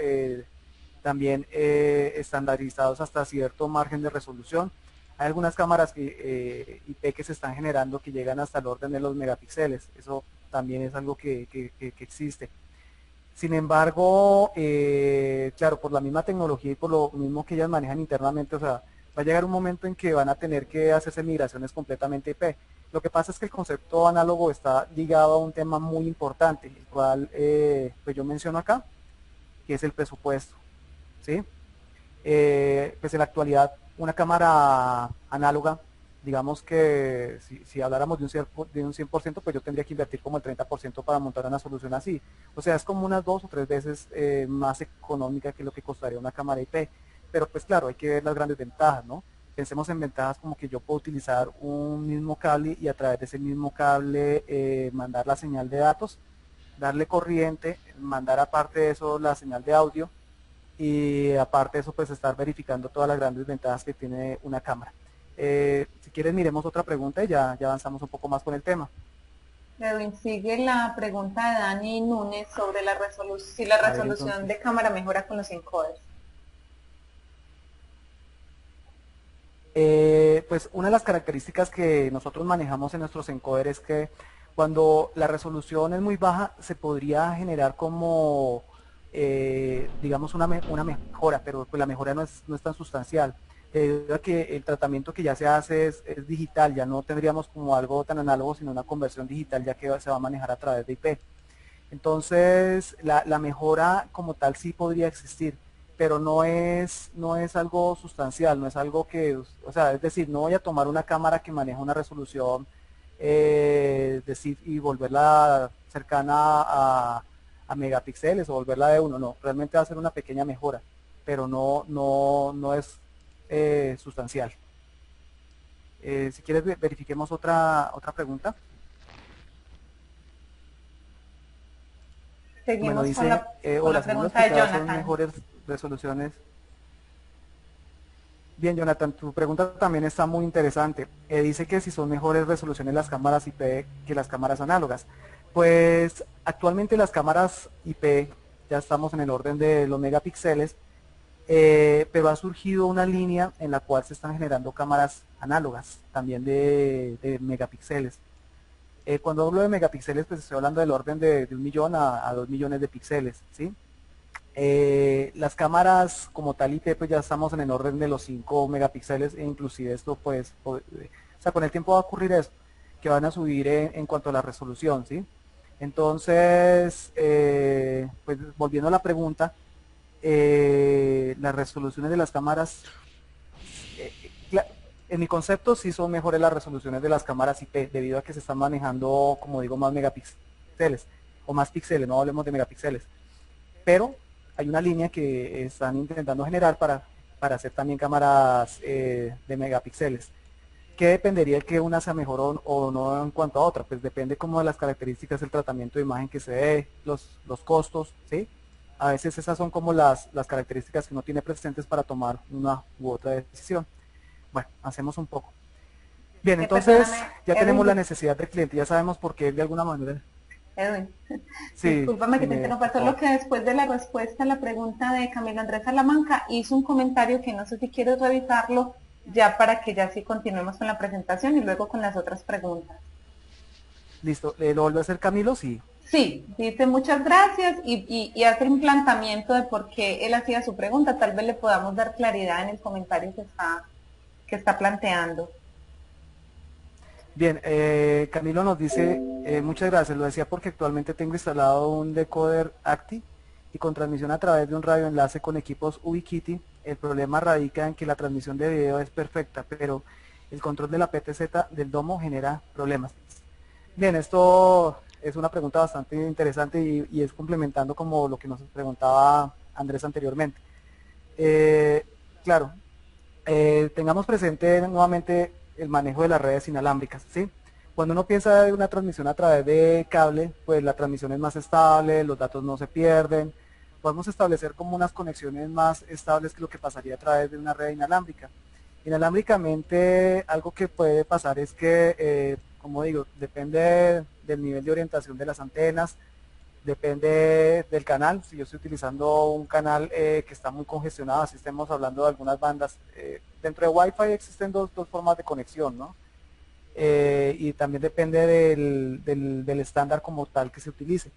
también estandarizados hasta cierto margen de resolución. Hay algunas cámaras IP que se están generando que llegan hasta el orden de los megapíxeles. Eso también es algo que existe. Sin embargo, claro, por la misma tecnología y por lo mismo que ellas manejan internamente, o sea, va a llegar un momento en que van a tener que hacerse migraciones completamente IP. Lo que pasa es que el concepto análogo está ligado a un tema muy importante, el cual pues yo menciono acá, que es el presupuesto, ¿sí? Pues en la actualidad una cámara análoga, digamos que si habláramos de un 100%, pues yo tendría que invertir como el 30% para montar una solución así. O sea, es como unas 2 o 3 veces más económica que lo que costaría una cámara IP. Pero pues claro, hay que ver las grandes ventajas, ¿no? Pensemos en ventajas como que yo puedo utilizar un mismo cable y a través de ese mismo cable mandar la señal de datos, darle corriente, mandar aparte de eso la señal de audio y aparte de eso pues estar verificando todas las grandes ventajas que tiene una cámara. Si quieres miremos otra pregunta y ya avanzamos un poco más con el tema. Edwin, sigue la pregunta de Dani Núñez sobre si la A ver resolución entonces, de cámara mejora con los encoders. pues una de las características que nosotros manejamos en nuestros encoders es que cuando la resolución es muy baja se podría generar como digamos una mejora, pero pues la mejora no es tan sustancial, debido a que el tratamiento que ya se hace es digital, ya no tendríamos como algo tan análogo, sino una conversión digital ya que se va a manejar a través de IP. Entonces, la mejora como tal sí podría existir, pero no es algo sustancial, no es algo que, o sea, es decir, no voy a tomar una cámara que maneja una resolución decir, y volverla cercana a megapíxeles o volverla de uno, no, realmente va a ser una pequeña mejora, pero no es sustancial. Si quieres verifiquemos otra pregunta. Bueno, Seguimos dice, con hola, la según lo pregunta de explicado, son Jonathan. mejores resoluciones. Bien, Jonathan, tu pregunta también está muy interesante. Dice que si son mejores resoluciones las cámaras IP que las cámaras análogas. Pues actualmente las cámaras IP ya estamos en el orden de los megapíxeles, pero ha surgido una línea en la cual se están generando cámaras análogas, también de megapíxeles. Cuando hablo de megapíxeles, pues estoy hablando del orden de 1 millón a 2 millones de píxeles, ¿sí? Las cámaras como tal IP pues ya estamos en el orden de los 5 megapíxeles e inclusive esto pues, o sea, con el tiempo va a ocurrir eso, que van a subir en cuanto a la resolución, ¿sí? Entonces, pues volviendo a la pregunta, las resoluciones de las cámaras, eh, en mi concepto sí son mejores las resoluciones de las cámaras IP debido a que se están manejando, como digo, más megapíxeles o más píxeles, no hablemos de megapíxeles, pero hay una línea que están intentando generar para hacer también cámaras de megapíxeles. ¿qué dependería que una sea mejor o no en cuanto a otra? Pues depende como de las características del tratamiento de imagen que se dé, los costos, ¿sí? A veces esas son como las características que uno tiene presentes para tomar una u otra decisión. Bueno, hacemos un poco. Bien, entonces Perdóname, ya Edwin, tenemos la necesidad del cliente, ya sabemos por qué de alguna manera. Edwin, Sí, discúlpame que te dime, interrumpa, por favor. solo que después de la respuesta a la pregunta de Camilo Andrés Salamanca hizo un comentario que no sé si quieres revisarlo ya para que ya sí continuemos con la presentación y luego con las otras preguntas. Listo, ¿lo vuelve a hacer Camilo? Sí. Sí, dice muchas gracias y hace un planteamiento de por qué él hacía su pregunta. Tal vez le podamos dar claridad en el comentario que está planteando. Bien, Camilo nos dice, muchas gracias, lo decía porque actualmente tengo instalado un decoder ACTI y con transmisión a través de un radioenlace con equipos Ubiquiti. El problema radica en que la transmisión de video es perfecta, pero el control de la PTZ del domo genera problemas. Bien, esto es una pregunta bastante interesante y es complementando como lo que nos preguntaba Andrés anteriormente. Eh, claro, tengamos presente nuevamente el manejo de las redes inalámbricas, ¿sí? Cuando uno piensa de una transmisión a través de cable, pues la transmisión es más estable, los datos no se pierden, podemos establecer como unas conexiones más estables que lo que pasaría a través de una red inalámbrica. Inalámbricamente, algo que puede pasar es que, como digo, depende del nivel de orientación de las antenas, depende del canal. Si yo estoy utilizando un canal que está muy congestionado, si estemos hablando de algunas bandas, dentro de Wi-Fi existen dos formas de conexión, ¿no? Y también depende del estándar como tal que se utilice.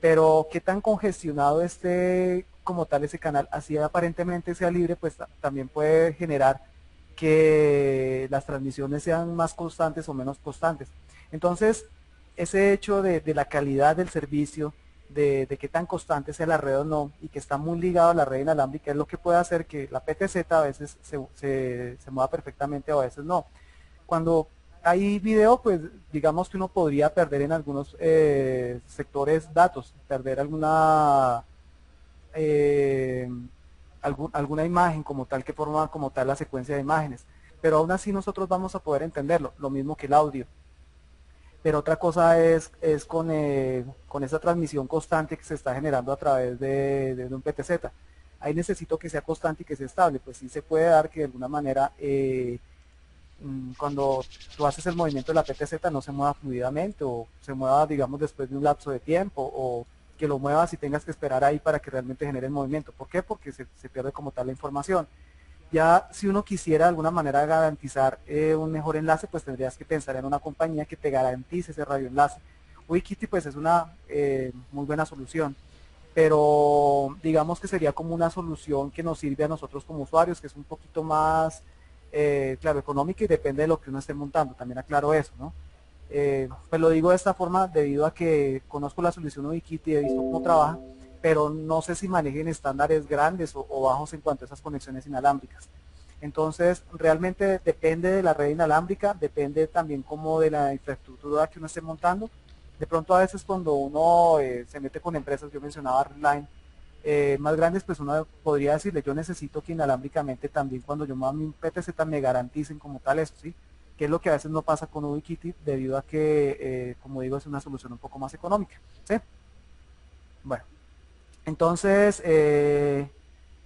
Pero qué tan congestionado esté como tal ese canal, así aparentemente sea libre, pues también puede generar que las transmisiones sean más constantes o menos constantes. Entonces, ese hecho de la calidad del servicio, de qué tan constante sea la red o no, y que está muy ligado a la red inalámbrica, es lo que puede hacer que la PTZ a veces se mueva perfectamente o a veces no. Cuando hay video, pues digamos que uno podría perder en algunos sectores datos, perder eh, alguna imagen como tal que forma como tal la secuencia de imágenes, pero aún así nosotros vamos a poder entenderlo, lo mismo que el audio. Pero otra cosa es con esa transmisión constante que se está generando a través de un PTZ. Ahí necesito que sea constante y que sea estable, pues sí se puede dar que de alguna manera cuando tú haces el movimiento de la PTZ no se mueva fluidamente o se mueva, digamos, después de un lapso de tiempo o que lo muevas y tengas que esperar ahí para que realmente genere el movimiento. ¿Por qué? Porque se pierde como tal la información. Ya si uno quisiera de alguna manera garantizar un mejor enlace, pues tendrías que pensar en una compañía que te garantice ese radioenlace. Ubiquiti pues es una muy buena solución, pero digamos que sería como una solución que nos sirve a nosotros como usuarios, que es un poquito más, claro, económica y depende de lo que uno esté montando, también aclaro eso, ¿no? Pues lo digo de esta forma debido a que conozco la solución Ubiquiti y he visto cómo trabaja, pero no sé si manejen estándares grandes o bajos en cuanto a esas conexiones inalámbricas. Entonces, realmente depende de la red inalámbrica, depende también como de la infraestructura que uno esté montando. De pronto a veces cuando uno se mete con empresas, yo mencionaba Redline, más grandes, pues uno podría decirle, yo necesito que inalámbricamente también cuando yo mueva mi PTZ me garanticen como tal eso, ¿sí? Que es lo que a veces no pasa con Ubiquiti debido a que, como digo, es una solución un poco más económica, ¿sí? Bueno, entonces,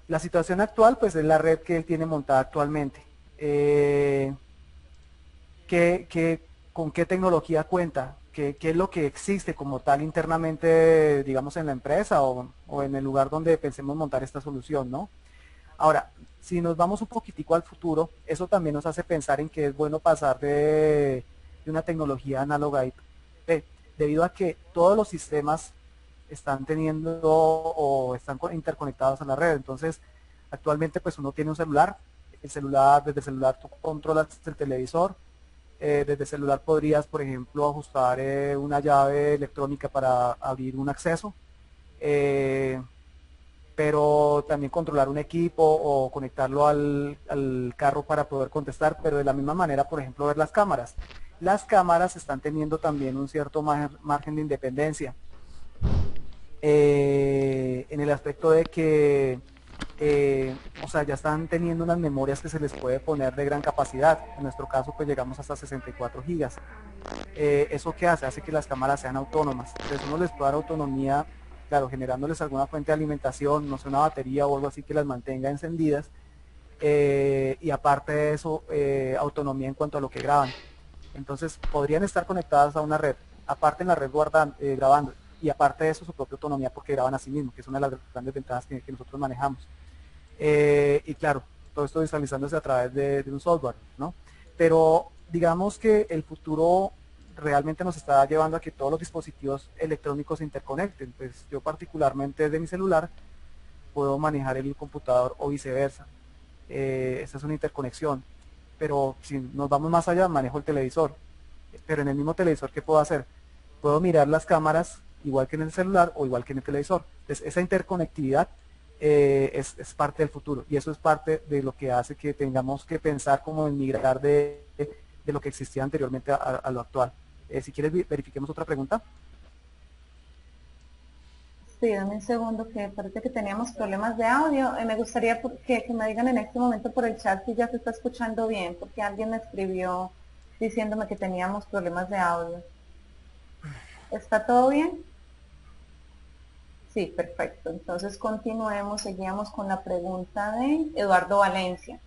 la situación actual, pues es la red que él tiene montada actualmente. ¿Con qué tecnología cuenta? ¿Qué es lo que existe como tal internamente, digamos, en la empresa o en el lugar donde pensemos montar esta solución, ¿no? Ahora, si nos vamos un poquitico al futuro, eso también nos hace pensar en que es bueno pasar de una tecnología análoga a IP, debido a que todos los sistemas están teniendo o están interconectados a la red. Entonces, actualmente pues uno tiene un celular, desde el celular tú controlas el televisor, desde el celular podrías, por ejemplo, ajustar una llave electrónica para abrir un acceso, eh, pero también controlar un equipo o conectarlo al carro para poder contestar, pero de la misma manera, por ejemplo, ver las cámaras. Las cámaras están teniendo también un cierto margen de independencia en el aspecto de que, o sea, ya están teniendo unas memorias que se les puede poner de gran capacidad. En nuestro caso, pues llegamos hasta 64 gigas. ¿Eso qué hace? Hace que las cámaras sean autónomas. Entonces uno les puede dar autonomía, claro, generándoles alguna fuente de alimentación, no sé, una batería o algo así que las mantenga encendidas. Y aparte de eso, autonomía en cuanto a lo que graban. Entonces podrían estar conectadas a una red, aparte en la red grabando, y aparte de eso su propia autonomía porque graban a sí mismos, que es una de las grandes ventajas que nosotros manejamos. Y claro, todo esto visualizándose a través de un software, ¿no? Pero digamos que el futuro realmente nos está llevando a que todos los dispositivos electrónicos se interconecten. Pues yo particularmente desde mi celular puedo manejar el computador o viceversa. Esta es una interconexión. Pero si nos vamos más allá, manejo el televisor. Pero en el mismo televisor, ¿qué puedo hacer? Puedo mirar las cámaras igual que en el celular o igual que en el televisor. Entonces esa interconectividad es parte del futuro y eso es parte de lo que hace que tengamos que pensar como en migrar de lo que existía anteriormente a lo actual. Si quieres verifiquemos otra pregunta. Sí, dame un segundo que parece que teníamos problemas de audio. Me gustaría que me digan en este momento por el chat si ya se está escuchando bien, porque alguien me escribió diciéndome que teníamos problemas de audio. ¿Está todo bien? Sí, perfecto. Entonces continuemos, seguíamos con la pregunta de Eduardo Valencia.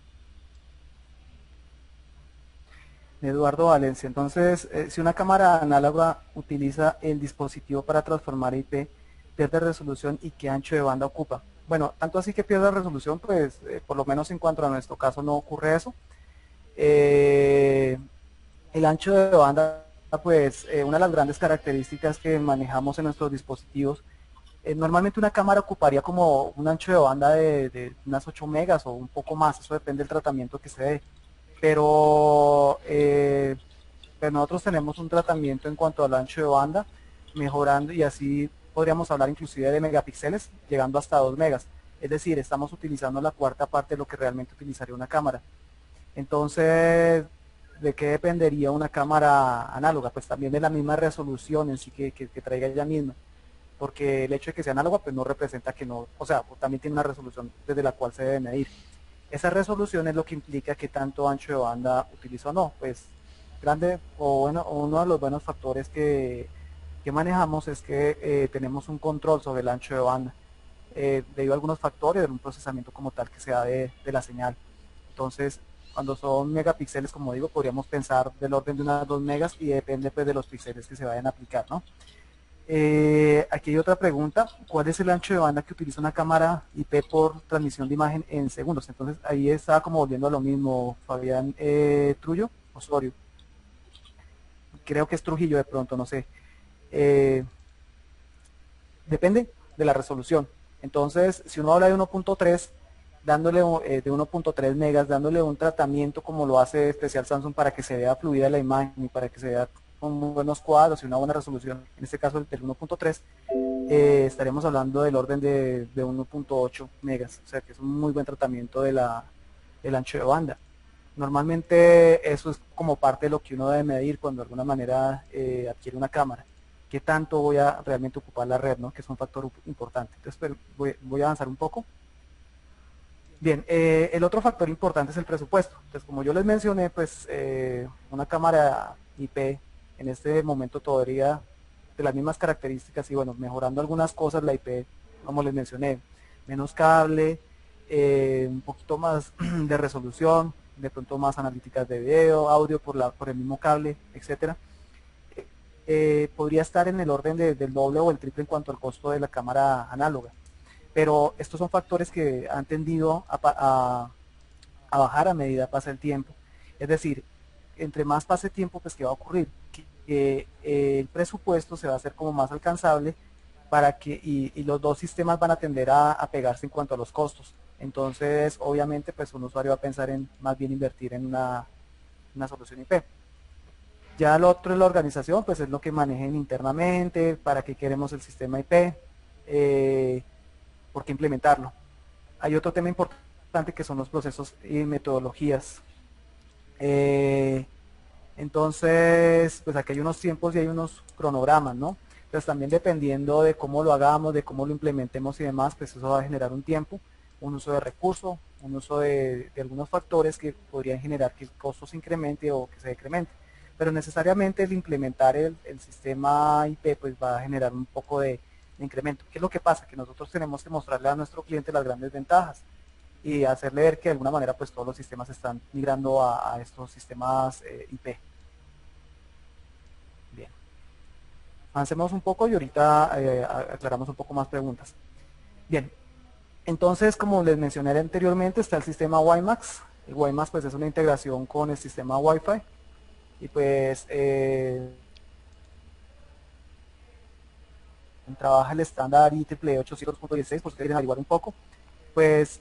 Eduardo Valencia, entonces si una cámara análoga utiliza el dispositivo para transformar IP, pierde resolución y qué ancho de banda ocupa. Bueno, tanto así que pierde resolución, pues por lo menos en cuanto a nuestro caso no ocurre eso. El ancho de banda, pues una de las grandes características que manejamos en nuestros dispositivos, normalmente una cámara ocuparía como un ancho de banda de unas 8 megas o un poco más, eso depende del tratamiento que se dé. Pero nosotros tenemos un tratamiento en cuanto al ancho de banda, mejorando y así podríamos hablar inclusive de megapíxeles, llegando hasta 2 megas. Es decir, estamos utilizando la cuarta parte de lo que realmente utilizaría una cámara. Entonces, ¿de qué dependería una cámara análoga? Pues también de la misma resolución en sí que traiga ella misma. Porque el hecho de que sea análoga, pues no representa que no, o sea, también tiene una resolución desde la cual se debe medir. Esa resolución es lo que implica que tanto ancho de banda utilizo o no. Pues grande o bueno, uno de los buenos factores que manejamos es que tenemos un control sobre el ancho de banda debido a algunos factores de un procesamiento como tal que se da de la señal. Entonces, cuando son megapíxeles, como digo, podríamos pensar del orden de unas 2 megas y depende pues de los píxeles que se vayan a aplicar, ¿no? Aquí hay otra pregunta, ¿cuál es el ancho de banda que utiliza una cámara IP por transmisión de imagen en segundos? Entonces ahí estaba como volviendo a lo mismo, Fabián Trullo, Osorio, creo que es Trujillo de pronto, no sé. Depende de la resolución. Entonces, si uno habla de 1.3, dándole de 1.3 megas, dándole un tratamiento como lo hace especial Samsung para que se vea fluida la imagen y para que se vea con muy buenos cuadros y una buena resolución, en este caso del 1.3, estaremos hablando del orden de 1.8 megas, o sea que es un muy buen tratamiento del ancho de banda. Normalmente eso es como parte de lo que uno debe medir cuando de alguna manera adquiere una cámara. ¿Qué tanto voy a realmente ocupar la red, ¿no? Que es un factor importante? Entonces voy a avanzar un poco. Bien, el otro factor importante es el presupuesto. Entonces, como yo les mencioné, pues una cámara IP en este momento todavía de las mismas características y bueno, mejorando algunas cosas la IP, como les mencioné, menos cable, un poquito más de resolución, de pronto más analíticas de video, audio por el mismo cable, etcétera. Podría estar en el orden del doble o el triple en cuanto al costo de la cámara análoga. Pero estos son factores que han tendido a bajar a medida pasa el tiempo. Es decir, entre más pase el tiempo, pues ¿qué va a ocurrir? Que el presupuesto se va a hacer como más alcanzable y los dos sistemas van a tender a pegarse en cuanto a los costos. Entonces, obviamente, pues un usuario va a pensar en más bien invertir en una solución IP. Ya lo otro es la organización, pues es lo que manejen internamente, para qué queremos el sistema IP, por qué implementarlo. Hay otro tema importante que son los procesos y metodologías. Entonces, pues aquí hay unos tiempos y hay unos cronogramas, ¿no? Pues también dependiendo de cómo lo hagamos, de cómo lo implementemos y demás, pues eso va a generar un tiempo. un uso de recurso, un uso de algunos factores que podrían generar que el costo se incremente o que se decremente. Pero necesariamente el implementar el sistema IP pues va a generar un poco de incremento. ¿Qué es lo que pasa? Que nosotros tenemos que mostrarle a nuestro cliente las grandes ventajas y hacerle ver que de alguna manera pues todos los sistemas están migrando a estos sistemas IP. Bien, avancemos un poco y ahorita aclaramos un poco más preguntas. Bien, entonces como les mencioné anteriormente está el sistema WiMAX. El WiMAX pues es una integración con el sistema Wi-Fi y pues trabaja el estándar IEEE 800.16 por si quieren averiguar un poco. Pues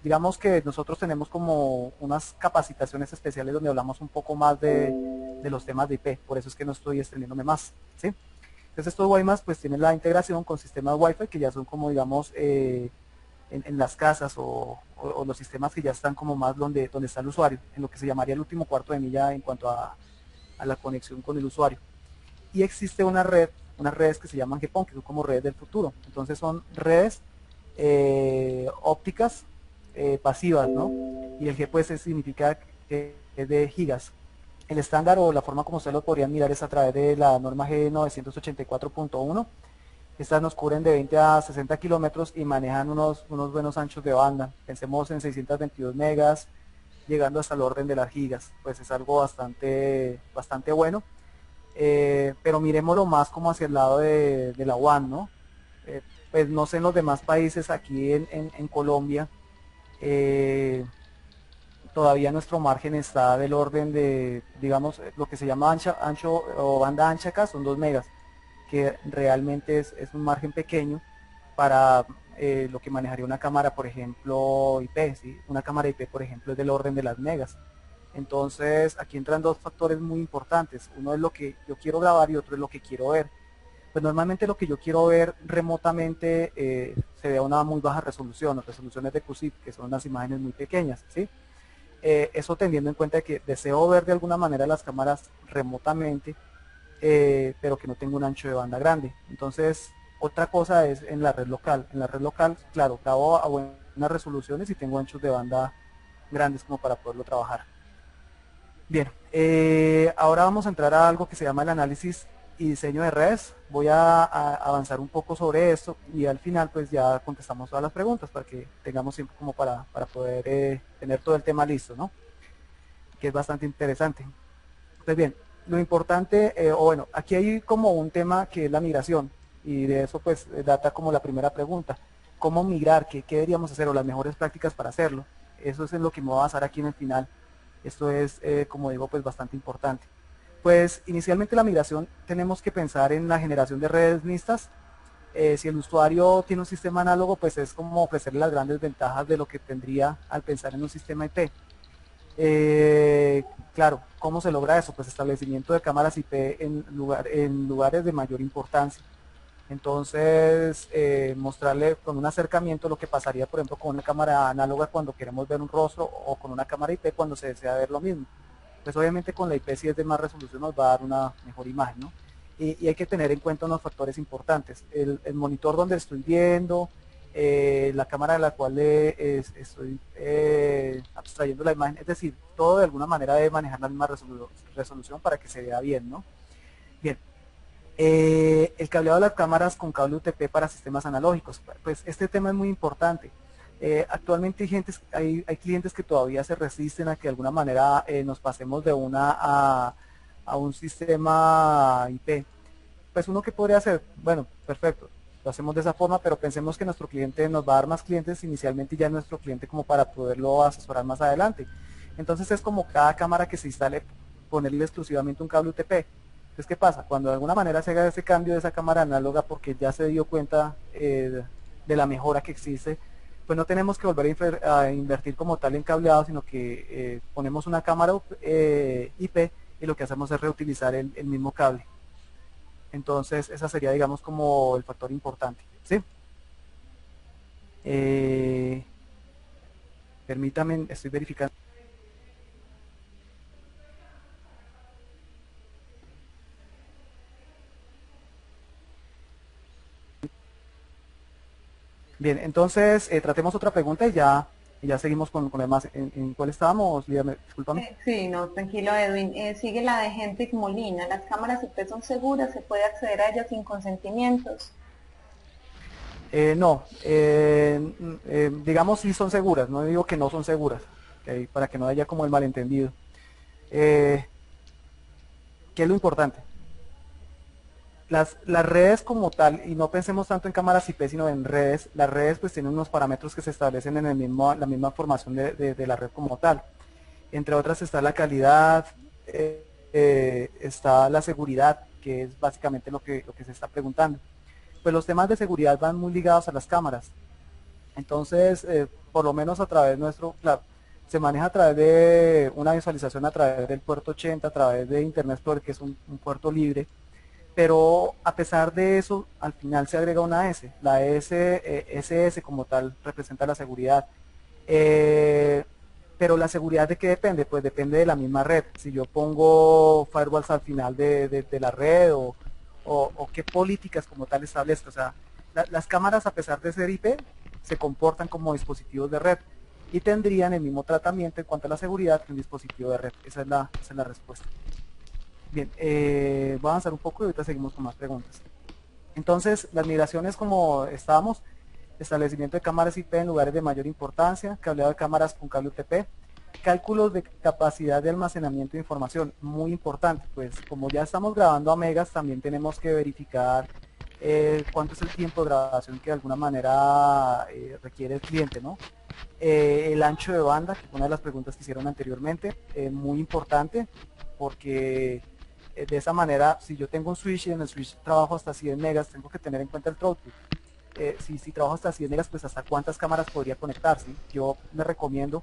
digamos que nosotros tenemos como unas capacitaciones especiales donde hablamos un poco más de los temas de IP, por eso es que no estoy extendiéndome más, ¿sí? Entonces estos WiMAX pues tienen la integración con sistemas Wi-Fi que ya son como digamos en las casas o los sistemas que ya están como más donde está el usuario, en lo que se llamaría el último cuarto de milla en cuanto a la conexión con el usuario. Y existe unas redes que se llaman GPON, que son como redes del futuro. Entonces son redes ópticas pasivas, ¿no? Y el G pues significa que es de gigas. El estándar o la forma como ustedes lo podrían mirar es a través de la norma G984.1. Estas nos cubren de 20 a 60 kilómetros y manejan unos buenos anchos de banda. Pensemos en 622 megas, llegando hasta el orden de las gigas. Pues es algo bastante bueno. Pero miremoslo más como hacia el lado de la UAN, ¿no? Pues no sé en los demás países, aquí en Colombia, eh, todavía nuestro margen está del orden de, digamos, lo que se llama ancho o banda ancha acá, son 2 megas, que realmente es un margen pequeño para lo que manejaría una cámara, por ejemplo, IP, ¿sí? Una cámara IP, por ejemplo, es del orden de las megas. Entonces, aquí entran dos factores muy importantes. Uno es lo que yo quiero grabar y otro es lo que quiero ver. Pues normalmente lo que yo quiero ver remotamente se ve a una muy baja resolución, o resoluciones de QSIP, que son unas imágenes muy pequeñas, ¿sí? Eso teniendo en cuenta que deseo ver de alguna manera las cámaras remotamente, pero que no tengo un ancho de banda grande. Entonces, otra cosa es en la red local. En la red local, claro, grabo a buenas resoluciones y tengo anchos de banda grandes como para poderlo trabajar. Bien, ahora vamos a entrar a algo que se llama el análisis y diseño de redes. Voy a avanzar un poco sobre esto y al final pues ya contestamos todas las preguntas para que tengamos tiempo como para poder tener todo el tema listo, ¿no? Que es bastante interesante. Pues bien, lo importante, o bueno, aquí hay como un tema que es la migración y de eso pues data como la primera pregunta. ¿Cómo migrar? ¿Qué deberíamos hacer o las mejores prácticas para hacerlo? Eso es en lo que me voy a basar aquí en el final. Esto es, como digo, pues bastante importante. Pues inicialmente la migración tenemos que pensar en la generación de redes mixtas. Si el usuario tiene un sistema análogo, pues es como ofrecerle las grandes ventajas de lo que tendría al pensar en un sistema IP. Eh, claro, ¿cómo se logra eso? Pues establecimiento de cámaras IP en lugares de mayor importancia. Entonces, mostrarle con un acercamiento lo que pasaría, por ejemplo, con una cámara análoga cuando queremos ver un rostro o con una cámara IP cuando se desea ver lo mismo. Pues obviamente con la IP si es de más resolución nos va a dar una mejor imagen, ¿no? Y hay que tener en cuenta unos factores importantes. El monitor donde estoy viendo, la cámara de la cual estoy abstrayendo la imagen, es decir, todo de alguna manera debe manejar la misma resolución para que se vea bien, ¿no? Bien, el cableado de las cámaras con cable UTP para sistemas analógicos. Pues este tema es muy importante. Actualmente hay clientes que todavía se resisten a que de alguna manera nos pasemos de una a un sistema IP. Pues uno que podría hacer, bueno, perfecto, lo hacemos de esa forma, pero pensemos que nuestro cliente nos va a dar más clientes inicialmente y ya es nuestro cliente como para poderlo asesorar más adelante. Entonces es como cada cámara que se instale, ponerle exclusivamente un cable UTP. Entonces, ¿qué pasa? Cuando de alguna manera se haga ese cambio de esa cámara análoga porque ya se dio cuenta de la mejora que existe, pues no tenemos que volver a invertir como tal en cableado, sino que ponemos una cámara IP y lo que hacemos es reutilizar el mismo cable. Entonces, esa sería, digamos, como el factor importante, ¿sí? Eh, permítame, estoy verificando. Bien, entonces tratemos otra pregunta y ya seguimos con lo demás. En cuál estábamos, Lidia? Discúlpame. Sí, no, tranquilo Edwin. Sigue la de Hendrik Molina. ¿Las cámaras IP son seguras? ¿Se puede acceder a ellas sin consentimientos? No, digamos sí son seguras, no digo que no son seguras, ¿ok? Para que no haya como el malentendido. Eh, ¿Qué es lo importante? Las redes como tal, y no pensemos tanto en cámaras IP, sino en redes, las redes pues tienen unos parámetros que se establecen en la misma formación de la red como tal. Entre otras está la calidad, está la seguridad, que es básicamente lo que se está preguntando. Pues los temas de seguridad van muy ligados a las cámaras. Entonces, por lo menos a través nuestro, claro, se maneja a través de una visualización a través del puerto 80, a través de Internet Explorer, que es un puerto libre, pero a pesar de eso, al final se agrega una S. La SS como tal representa la seguridad. Eh, pero la seguridad de qué depende? Pues depende de la misma red. Si yo pongo firewalls al final de la red o qué políticas como tal establezco. O sea, las cámaras a pesar de ser IP se comportan como dispositivos de red y tendrían el mismo tratamiento en cuanto a la seguridad que un dispositivo de red. Esa es la respuesta. Bien, voy a avanzar un poco y ahorita seguimos con más preguntas. Entonces, las migraciones como estábamos, establecimiento de cámaras IP en lugares de mayor importancia, cableado de cámaras con cable UTP, cálculos de capacidad de almacenamiento de información, muy importante, pues como ya estamos grabando a megas, también tenemos que verificar cuánto es el tiempo de grabación que de alguna manera requiere el cliente, ¿no? El ancho de banda, que fue una de las preguntas que hicieron anteriormente, muy importante, porque de esa manera, si yo tengo un switch y en el switch trabajo hasta 100 megas, tengo que tener en cuenta el throughput. Si trabajo hasta 100 megas, pues hasta cuántas cámaras podría conectar, ¿sí? Yo me recomiendo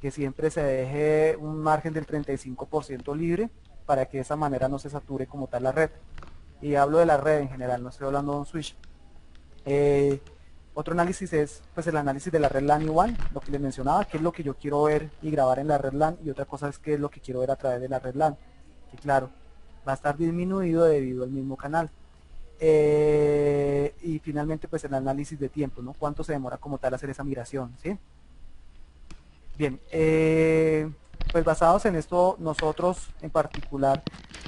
que siempre se deje un margen del 35% libre para que de esa manera no se sature como tal la red. Y hablo de la red en general, no estoy hablando de un switch. Eh, Otro análisis es pues el análisis de la red LAN igual, lo que les mencionaba, qué es lo que yo quiero ver y grabar en la red LAN, y otra cosa es qué es lo que quiero ver a través de la red LAN, que claro, va a estar disminuido debido al mismo canal. Y finalmente pues el análisis de tiempo, ¿no? Cuánto se demora como tal hacer esa migración, ¿sí? Bien, pues basados en esto, nosotros en particular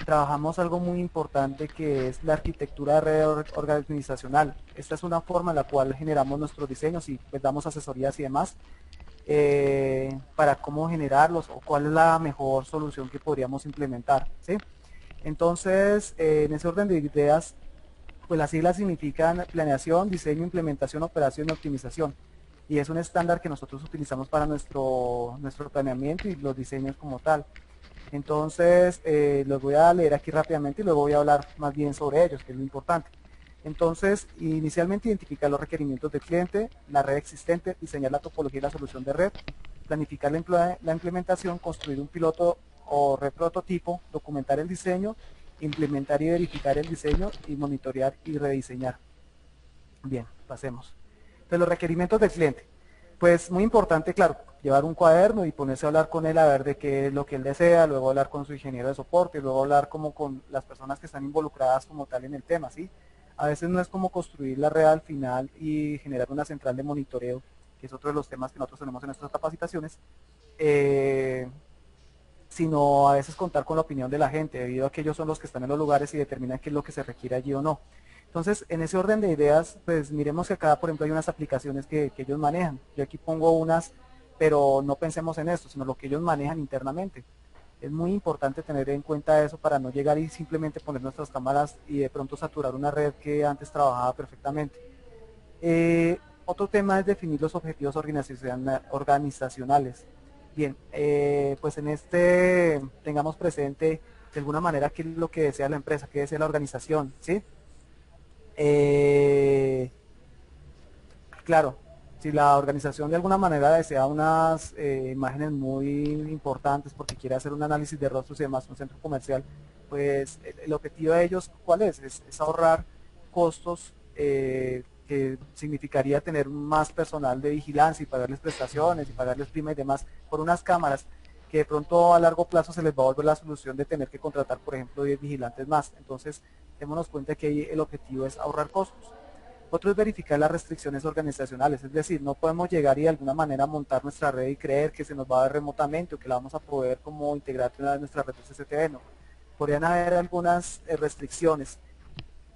trabajamos algo muy importante que es la arquitectura de red organizacional. Esta es una forma en la cual generamos nuestros diseños y pues damos asesorías y demás para cómo generarlos o cuál es la mejor solución que podríamos implementar, ¿sí? Entonces, en ese orden de ideas, pues las siglas significan planeación, diseño, implementación, operación y optimización. Y es un estándar que nosotros utilizamos para nuestro planeamiento y los diseños como tal. Entonces, los voy a leer aquí rápidamente y luego voy a hablar más bien sobre ellos, que es lo importante. Entonces, inicialmente identificar los requerimientos del cliente, la red existente, diseñar la topología y la solución de red, planificar la implementación, construir un piloto o red prototipo, documentar el diseño, implementar y verificar el diseño y monitorear y rediseñar. Bien, pasemos. Entonces, los requerimientos del cliente. Pues muy importante, claro, llevar un cuaderno y ponerse a hablar con él a ver de qué es lo que él desea, luego hablar con su ingeniero de soporte, luego hablar como con las personas que están involucradas como tal en el tema, ¿sí? A veces no es como construir la red al final y generar una central de monitoreo, que es otro de los temas que nosotros tenemos en nuestras capacitaciones, sino a veces contar con la opinión de la gente, debido a que ellos son los que están en los lugares y determinan qué es lo que se requiere allí o no. Entonces, en ese orden de ideas, pues miremos que acá, por ejemplo, hay unas aplicaciones que ellos manejan. Yo aquí pongo unas, pero no pensemos en esto, sino lo que ellos manejan internamente. Es muy importante tener en cuenta eso para no llegar y simplemente poner nuestras cámaras y de pronto saturar una red que antes trabajaba perfectamente. Otro tema es definir los objetivos organizacionales. Bien, pues en este tengamos presente de alguna manera qué es lo que desea la empresa, qué desea la organización, ¿sí? Claro, si la organización de alguna manera desea unas imágenes muy importantes porque quiere hacer un análisis de rostros y demás, un centro comercial, pues el objetivo de ellos, ¿cuál es? Es ahorrar costos que significaría tener más personal de vigilancia y pagarles prestaciones y pagarles prima y demás por unas cámaras que de pronto a largo plazo se les va a volver la solución de tener que contratar, por ejemplo, 10 vigilantes más. Entonces, démonos cuenta que ahí el objetivo es ahorrar costos. Otro es verificar las restricciones organizacionales, es decir, no podemos llegar y de alguna manera montar nuestra red y creer que se nos va a ver remotamente o que la vamos a poder como integrar en nuestra red de CCTV, no. Podrían haber algunas restricciones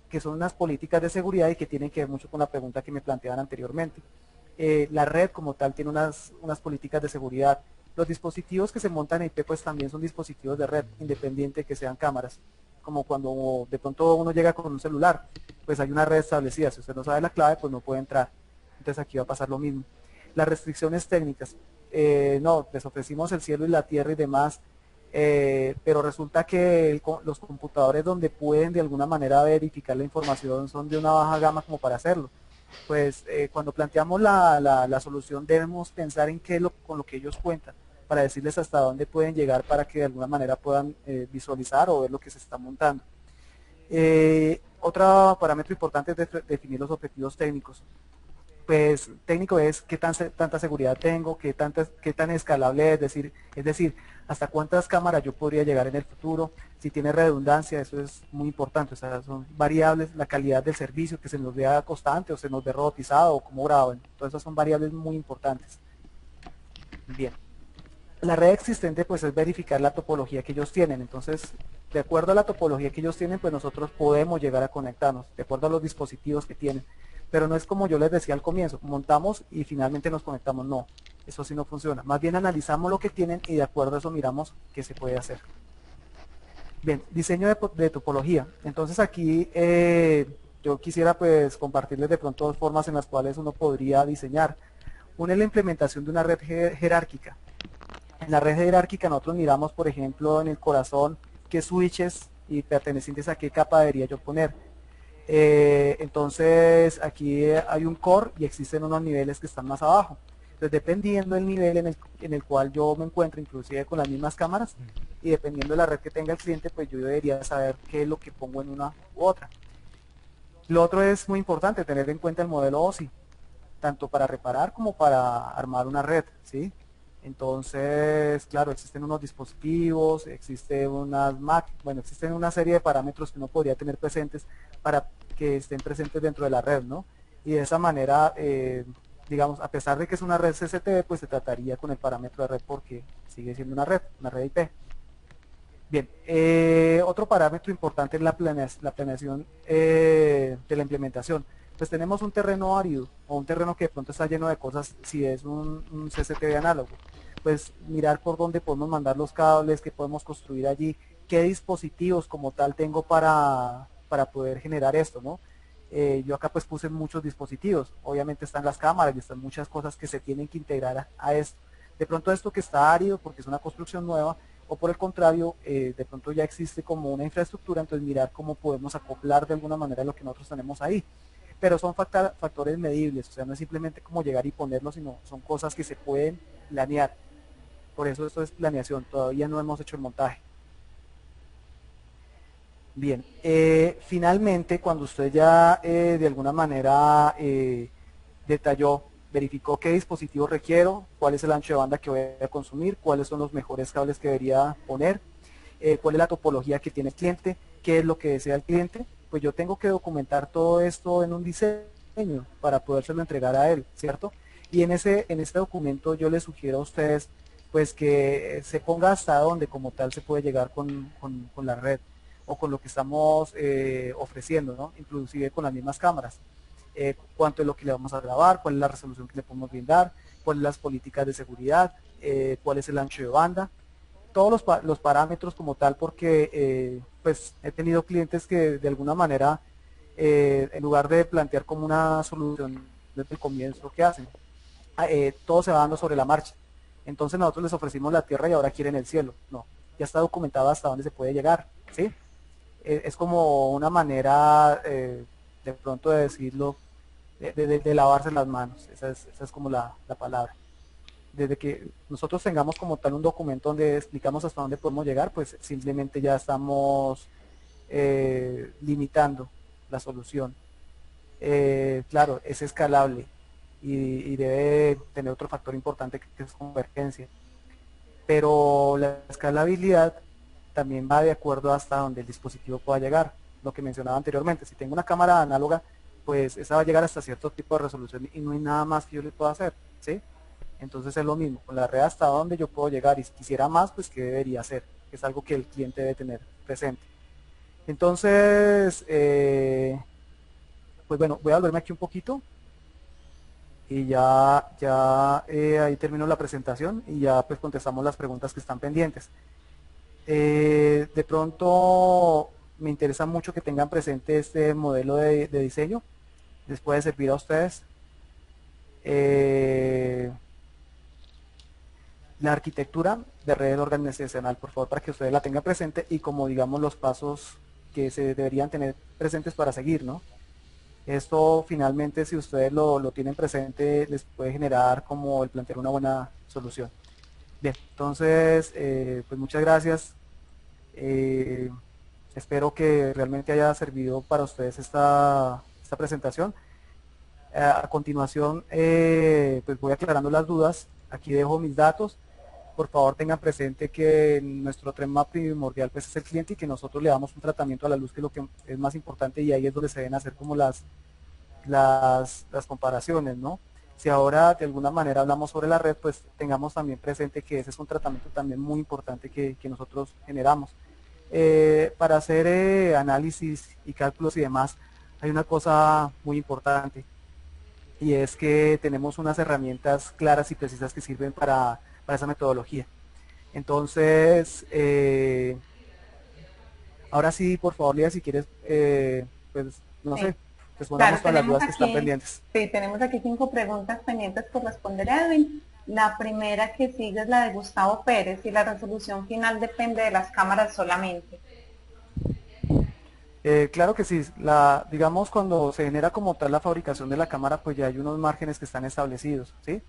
que son unas políticas de seguridad y que tienen que ver mucho con la pregunta que me planteaban anteriormente. La red como tal tiene unas políticas de seguridad. Los dispositivos que se montan en IP pues también son dispositivos de red, independiente de que sean cámaras. Como cuando de pronto uno llega con un celular, pues hay una red establecida. Si usted no sabe la clave, pues no puede entrar. Entonces aquí va a pasar lo mismo. Las restricciones técnicas. No, les ofrecimos el cielo y la tierra y demás, pero resulta que los computadores donde pueden de alguna manera verificar la información son de una baja gama como para hacerlo. Pues cuando planteamos la solución debemos pensar en qué es con lo que ellos cuentan, para decirles hasta dónde pueden llegar para que de alguna manera puedan visualizar o ver lo que se está montando. Otro parámetro importante es definir los objetivos técnicos. Pues técnico es tanta seguridad tengo, qué tan escalable es decir, hasta cuántas cámaras yo podría llegar en el futuro, si tiene redundancia, eso es muy importante, o sea, son variables, la calidad del servicio, que se nos vea constante o se nos ve robotizado o como graban, todas esas son variables muy importantes. Bien, la red existente pues es verificar la topología que ellos tienen, entonces de acuerdo a la topología que ellos tienen pues nosotros podemos llegar a conectarnos, de acuerdo a los dispositivos que tienen. Pero no es como yo les decía al comienzo, montamos y finalmente nos conectamos, no, eso sí no funciona. Más bien analizamos lo que tienen y de acuerdo a eso miramos qué se puede hacer. Bien, diseño de topología. Entonces aquí yo quisiera pues compartirles de pronto dos formas en las cuales uno podría diseñar. Una es la implementación de una red jerárquica. En la red jerárquica nosotros miramos, por ejemplo, en el corazón qué switches y pertenecientes a qué capa debería yo poner. Entonces aquí hay un core y existen unos niveles que están más abajo. Entonces dependiendo del nivel en el cual yo me encuentro, inclusive con las mismas cámaras, y dependiendo de la red que tenga el cliente, pues yo debería saber qué es lo que pongo en una u otra. Lo otro es muy importante, tener en cuenta el modelo OSI, tanto para reparar como para armar una red, ¿sí? Entonces, claro, existen unos dispositivos, existe unas bueno, existen una serie de parámetros que uno podría tener presentes para que estén presentes dentro de la red, ¿no? Y de esa manera, digamos, a pesar de que es una red CCTV, pues se trataría con el parámetro de red porque sigue siendo una red IP. Bien, otro parámetro importante es la planeación de la implementación. Pues tenemos un terreno árido o un terreno que de pronto está lleno de cosas si es un CCTV análogo. Pues mirar por dónde podemos mandar los cables, qué podemos construir allí, qué dispositivos como tal tengo para poder generar esto, ¿no? Yo acá pues puse muchos dispositivos, obviamente están las cámaras y están muchas cosas que se tienen que integrar a esto. De pronto esto que está árido porque es una construcción nueva, o por el contrario, de pronto ya existe como una infraestructura, entonces mirar cómo podemos acoplar de alguna manera lo que nosotros tenemos ahí. Pero son factores medibles, o sea, no es simplemente como llegar y ponerlo, sino son cosas que se pueden planear. Por eso esto es planeación, todavía no hemos hecho el montaje. Bien, finalmente cuando usted ya de alguna manera detalló, verificó qué dispositivo requiero, cuál es el ancho de banda que voy a consumir, cuáles son los mejores cables que debería poner, cuál es la topología que tiene el cliente, qué es lo que desea el cliente, pues yo tengo que documentar todo esto en un diseño para podérselo entregar a él, ¿cierto? Y en este documento yo les sugiero a ustedes pues que se ponga hasta dónde como tal se puede llegar con la red o con lo que estamos ofreciendo, ¿no? Inclusive con las mismas cámaras. Cuánto es lo que le vamos a grabar, cuál es la resolución que le podemos brindar, cuáles las políticas de seguridad, cuál es el ancho de banda, todos los parámetros como tal, porque pues he tenido clientes que de alguna manera, en lugar de plantear como una solución desde el comienzo, ¿qué hacen? Todo se va dando sobre la marcha. Entonces nosotros les ofrecimos la tierra y ahora quieren el cielo. No, ya está documentado hasta dónde se puede llegar, ¿sí? Es como una manera de pronto de decirlo, de lavarse las manos, esa es como la palabra. Desde que nosotros tengamos como tal un documento donde explicamos hasta dónde podemos llegar, pues simplemente ya estamos limitando la solución. Claro, es escalable y debe tener otro factor importante que es convergencia. Pero la escalabilidad también va de acuerdo hasta donde el dispositivo pueda llegar. Lo que mencionaba anteriormente, si tengo una cámara análoga, pues esa va a llegar hasta cierto tipo de resolución y no hay nada más que yo le pueda hacer, ¿sí? Entonces es lo mismo, con la red hasta donde yo puedo llegar y si quisiera más, pues qué debería hacer, es algo que el cliente debe tener presente. Entonces, pues bueno, voy a volverme aquí un poquito y ahí termino la presentación y ya pues contestamos las preguntas que están pendientes. De pronto me interesa mucho que tengan presente este modelo de diseño, les puede servir a ustedes. La arquitectura de red organizacional, por favor, para que ustedes la tengan presente y como digamos los pasos que se deberían tener presentes para seguir, ¿no? Esto finalmente, si ustedes lo tienen presente, les puede generar como el plantear una buena solución. Bien, entonces, pues muchas gracias. Eh, espero que realmente haya servido para ustedes esta presentación. A continuación, pues voy aclarando las dudas. Aquí dejo mis datos. Por favor, tengan presente que nuestro tema primordial pues, es el cliente y que nosotros le damos un tratamiento a la luz, que es lo que es más importante, y ahí es donde se deben hacer como las comparaciones, ¿no? Si ahora de alguna manera hablamos sobre la red, pues tengamos también presente que ese es un tratamiento también muy importante que nosotros generamos. Para hacer análisis y cálculos y demás, hay una cosa muy importante y es que tenemos unas herramientas claras y precisas que sirven para esa metodología. Entonces, ahora sí, por favor, Lía, si quieres, pues, no sé, Sí. respondamos Claro, todas las dudas que están pendientes. sí, tenemos aquí 5 preguntas pendientes por responder a Edwin. La primera que sigue es la de Gustavo Pérez y la resolución final depende de las cámaras solamente. Claro que sí, digamos cuando se genera como tal la fabricación de la cámara, pues ya hay unos márgenes que están establecidos, ¿sí?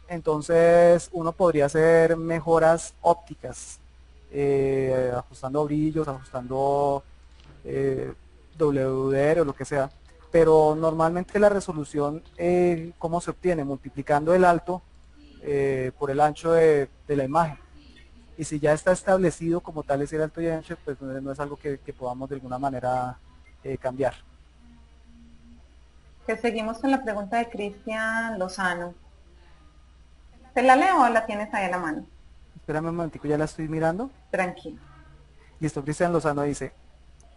Entonces uno podría hacer mejoras ópticas, ajustando brillos, ajustando WDR o lo que sea, pero normalmente la resolución, ¿cómo se obtiene? Multiplicando el alto por el ancho de la imagen. Y si ya está establecido como tal ese alto y ancho, pues no es algo que podamos de alguna manera cambiar. Que seguimos con la pregunta de Cristian Lozano. ¿Te la leo o la tienes ahí a la mano? Espérame un momentico, ya la estoy mirando. Tranquilo. Listo, Cristian Lozano dice,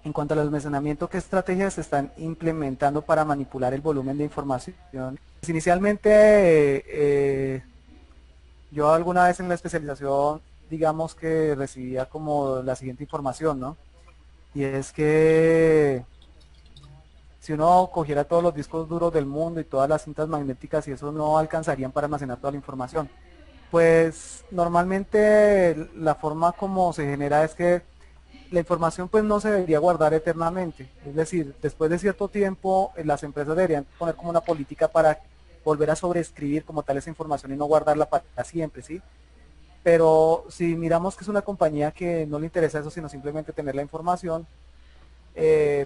en cuanto al almacenamiento, ¿qué estrategias se están implementando para manipular el volumen de información? Pues inicialmente, yo alguna vez en la especialización, digamos que recibía como la siguiente información, ¿no? Y es que si uno cogiera todos los discos duros del mundo y todas las cintas magnéticas y eso no alcanzarían para almacenar toda la información. Pues normalmente la forma como se genera es que la información pues no se debería guardar eternamente, es decir, después de cierto tiempo las empresas deberían poner como una política para volver a sobreescribir como tal esa información y no guardarla para siempre, ¿sí? Pero si miramos que es una compañía que no le interesa eso, sino simplemente tener la información,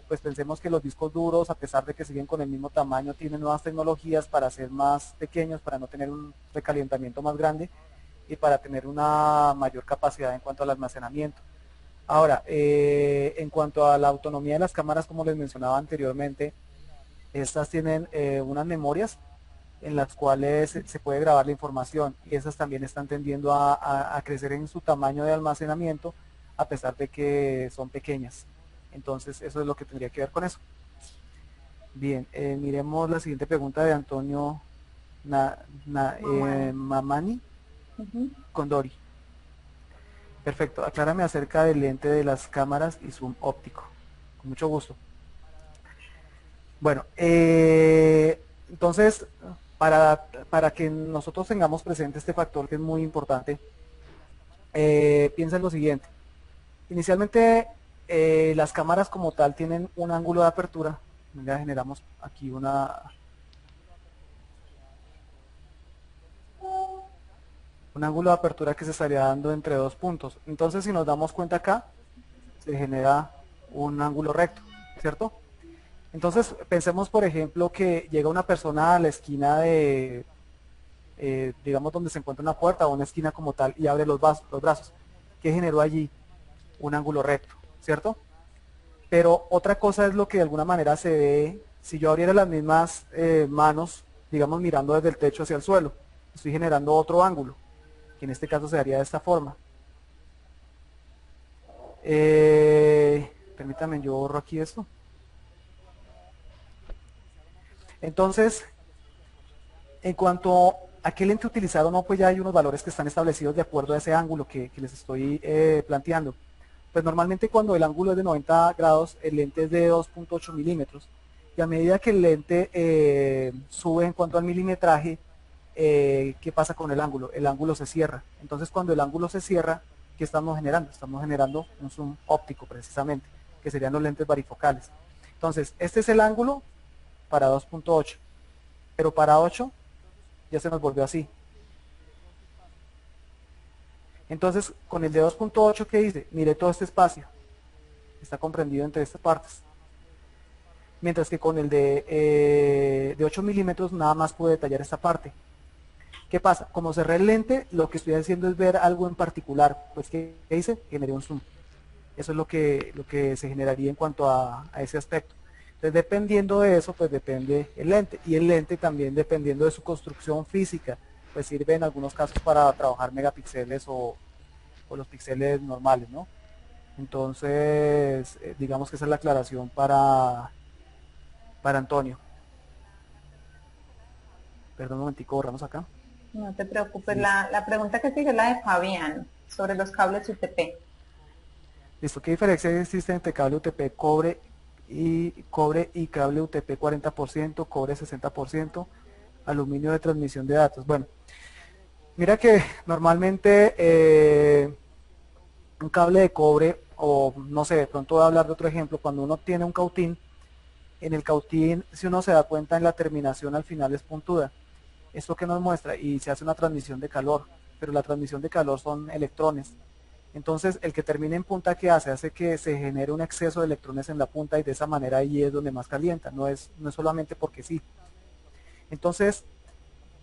pues pensemos que los discos duros, a pesar de que siguen con el mismo tamaño, tienen nuevas tecnologías para ser más pequeños, para no tener un recalentamiento más grande y para tener una mayor capacidad en cuanto al almacenamiento. Ahora, en cuanto a la autonomía de las cámaras, como les mencionaba anteriormente, estas tienen unas memorias en las cuales se puede grabar la información y esas también están tendiendo a crecer en su tamaño de almacenamiento a pesar de que son pequeñas. Entonces eso es lo que tendría que ver con eso. Bien, miremos la siguiente pregunta de Antonio Mamani Condori. Perfecto, aclárame acerca del lente de las cámaras y zoom óptico. Con mucho gusto. Bueno, entonces, para que nosotros tengamos presente este factor que es muy importante, piensa en lo siguiente. Inicialmente, las cámaras como tal tienen un ángulo de apertura. Ya generamos aquí un ángulo de apertura que se estaría dando entre dos puntos. Entonces, si nos damos cuenta acá, se genera un ángulo recto, ¿cierto? Entonces, pensemos, por ejemplo, que llega una persona a la esquina de, digamos, donde se encuentra una puerta o una esquina como tal y abre los brazos. ¿Qué generó allí? Un ángulo recto, ¿cierto? Pero otra cosa es lo que de alguna manera se ve Si yo abriera las mismas manos, digamos mirando desde el techo hacia el suelo, estoy generando otro ángulo, que en este caso se daría de esta forma. Permítame, yo borro aquí esto. Entonces, en cuanto a qué lente utilizar o no, pues ya hay unos valores que están establecidos de acuerdo a ese ángulo que les estoy planteando. Pues normalmente cuando el ángulo es de 90 grados, el lente es de 2.8 milímetros. Y a medida que el lente sube en cuanto al milimetraje, ¿qué pasa con el ángulo? El ángulo se cierra. Entonces cuando el ángulo se cierra, ¿qué estamos generando? Estamos generando un zoom óptico precisamente, que serían los lentes varifocales. Entonces, este es el ángulo para 2.8, pero para 8 ya se nos volvió así. Entonces, con el de 2.8, ¿qué dice? Mire todo este espacio, está comprendido entre estas partes. Mientras que con el de 8 milímetros nada más puedo detallar esta parte. ¿Qué pasa? Como cerré el lente, lo que estoy haciendo es ver algo en particular. Pues, ¿qué hice? Generé un zoom. Eso es lo que se generaría en cuanto a ese aspecto. Entonces, dependiendo de eso, pues depende el lente. Y el lente también, dependiendo de su construcción física, pues sirve en algunos casos para trabajar megapíxeles o los píxeles normales, ¿no? Entonces, digamos que esa es la aclaración para Antonio. Perdón un momentico, borramos acá. No te preocupes, la pregunta que sigue es la de Fabián, sobre los cables UTP. Listo, ¿qué diferencia existe entre cable UTP cobre y cable UTP 40%, cobre 60%, aluminio de transmisión de datos? Bueno, mira que normalmente un cable de cobre, o no sé, de pronto voy a hablar de otro ejemplo, cuando uno tiene un cautín, en el cautín, si uno se da cuenta, en la terminación al final es puntuda. ¿Esto qué nos muestra? Y se hace una transmisión de calor, pero la transmisión de calor son electrones. Entonces, el que termine en punta, ¿qué hace? Hace que se genere un exceso de electrones en la punta y de esa manera ahí es donde más calienta, no es solamente porque sí. Entonces,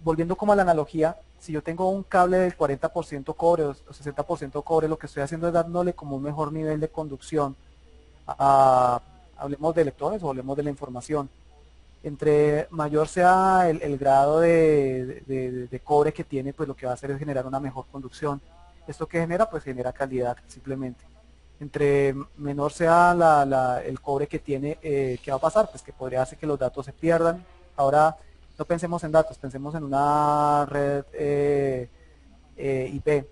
volviendo como a la analogía, si yo tengo un cable del 40% cobre o 60% cobre, lo que estoy haciendo es dándole como un mejor nivel de conducción. Hablemos de electrones o hablemos de la información. Entre mayor sea el grado de cobre que tiene, pues lo que va a hacer es generar una mejor conducción. ¿Esto que genera? Pues genera calidad simplemente. Entre menor sea el cobre que tiene, ¿qué va a pasar? Pues que podría hacer que los datos se pierdan. Ahora, no pensemos en datos, pensemos en una red IP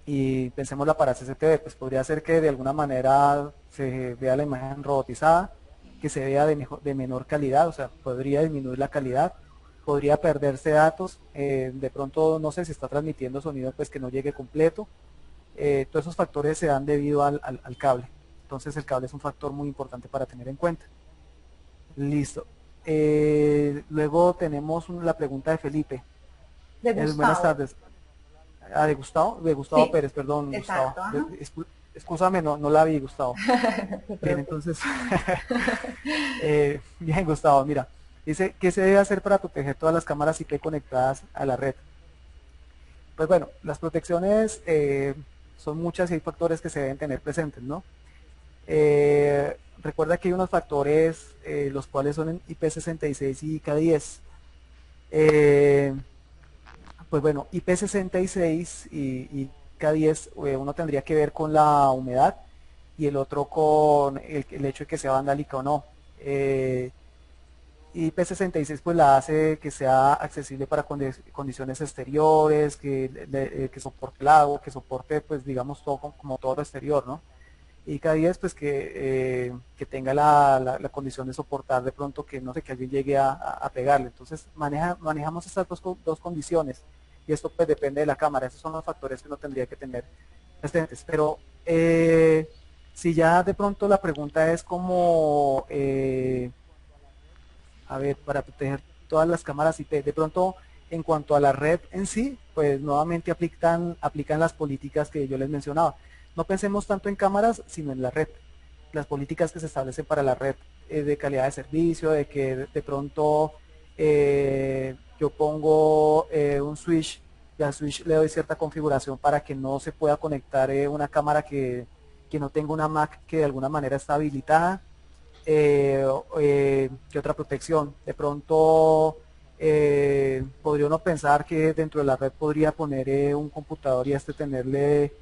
y pensémosla para CCTV, pues podría ser que de alguna manera se vea la imagen robotizada, que se vea de menor calidad, o sea, podría disminuir la calidad, podría perderse datos, de pronto no sé si está transmitiendo sonido, pues que no llegue completo. Todos esos factores se dan debido al cable. Entonces el cable es un factor muy importante para tener en cuenta. Listo. Luego tenemos la pregunta de Felipe. De Gustavo. Buenas tardes. De Gustavo, Sí, Pérez, perdón, exacto, Gustavo. Excúsame, no la vi, Gustavo. Bien, entonces, bien, Gustavo, mira, dice, ¿qué se debe hacer para proteger todas las cámaras IP conectadas a la red? Pues bueno, las protecciones son muchas y hay factores que se deben tener presentes, ¿no? Recuerda que hay unos factores, los cuales son en IP66 y IK10. Pues bueno, IP66 y IK10, uno tendría que ver con la humedad y el otro con el hecho de que sea vandálica o no. IP66 pues la hace que sea accesible para condiciones exteriores, que soporte el agua, que soporte pues digamos todo como todo lo exterior, ¿no? Y IK10 pues que tenga la condición de soportar de pronto que no sé, que alguien llegue a pegarle. Entonces manejamos estas dos condiciones y esto pues depende de la cámara. Esos son los factores que uno tendría que tener presentes. Pero si ya de pronto la pregunta es como a ver, para proteger todas las cámaras IP, de pronto en cuanto a la red en sí, pues nuevamente aplican las políticas que yo les mencionaba. No pensemos tanto en cámaras, sino en la red. Las políticas que se establecen para la red de calidad de servicio, de que de pronto yo pongo un switch, y al switch le doy cierta configuración para que no se pueda conectar una cámara que no tenga una MAC que de alguna manera está habilitada. ¿Qué otra protección? De pronto podría uno pensar que dentro de la red podría poner un computador y tenerle,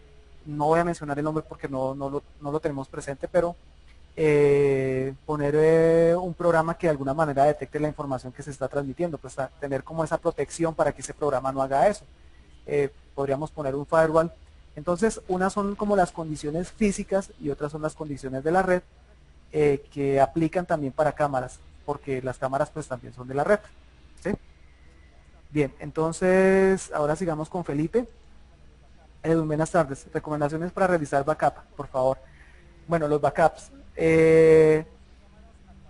no voy a mencionar el nombre porque no lo tenemos presente, pero poner un programa que de alguna manera detecte la información que se está transmitiendo, pues tener como esa protección para que ese programa no haga eso. Podríamos poner un firewall. Entonces, unas son como las condiciones físicas y otras son las condiciones de la red que aplican también para cámaras, porque las cámaras pues también son de la red. ¿Sí? Bien, entonces ahora sigamos con Felipe. Buenas tardes. Recomendaciones para realizar backup, por favor. Bueno, los backups.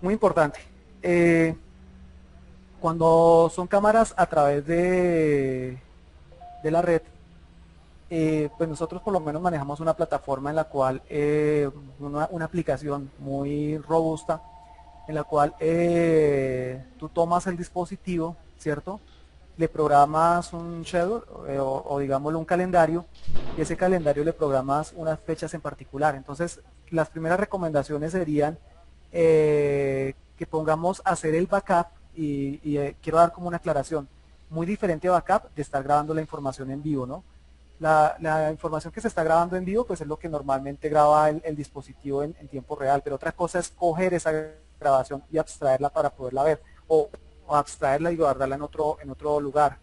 Muy importante. Eh, Cuando son cámaras a través de la red, pues nosotros por lo menos manejamos una plataforma en la cual, una aplicación muy robusta, en la cual tú tomas el dispositivo, ¿cierto? Le programas un schedule o digámoslo un calendario, y ese calendario le programas unas fechas en particular. Entonces, las primeras recomendaciones serían que pongamos a hacer el backup y quiero dar como una aclaración, muy diferente a backup de estar grabando la información en vivo, ¿no? La información que se está grabando en vivo pues es lo que normalmente graba el dispositivo en tiempo real, pero otra cosa es coger esa grabación y abstraerla para poderla ver o abstraerla y guardarla en otro lugar.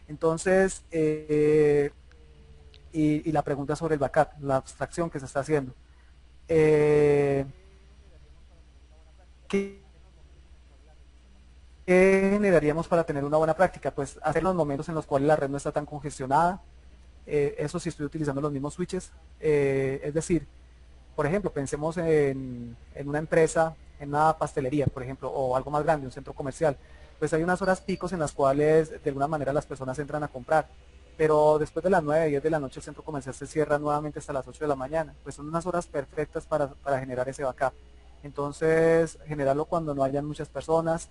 Entonces, y la pregunta sobre el backup, la abstracción que se está haciendo. ¿Qué generaríamos para tener una buena práctica? Pues hacer los momentos en los cuales la red no está tan congestionada, eso sí estoy utilizando los mismos switches, es decir, por ejemplo, pensemos en una empresa, en una pastelería, por ejemplo, o algo más grande, un centro comercial, pues hay unas horas picos en las cuales de alguna manera las personas entran a comprar, pero después de las 9, 10 de la noche el centro comercial se cierra nuevamente hasta las 8 de la mañana, pues son unas horas perfectas para generar ese backup. Entonces, generarlo cuando no hayan muchas personas.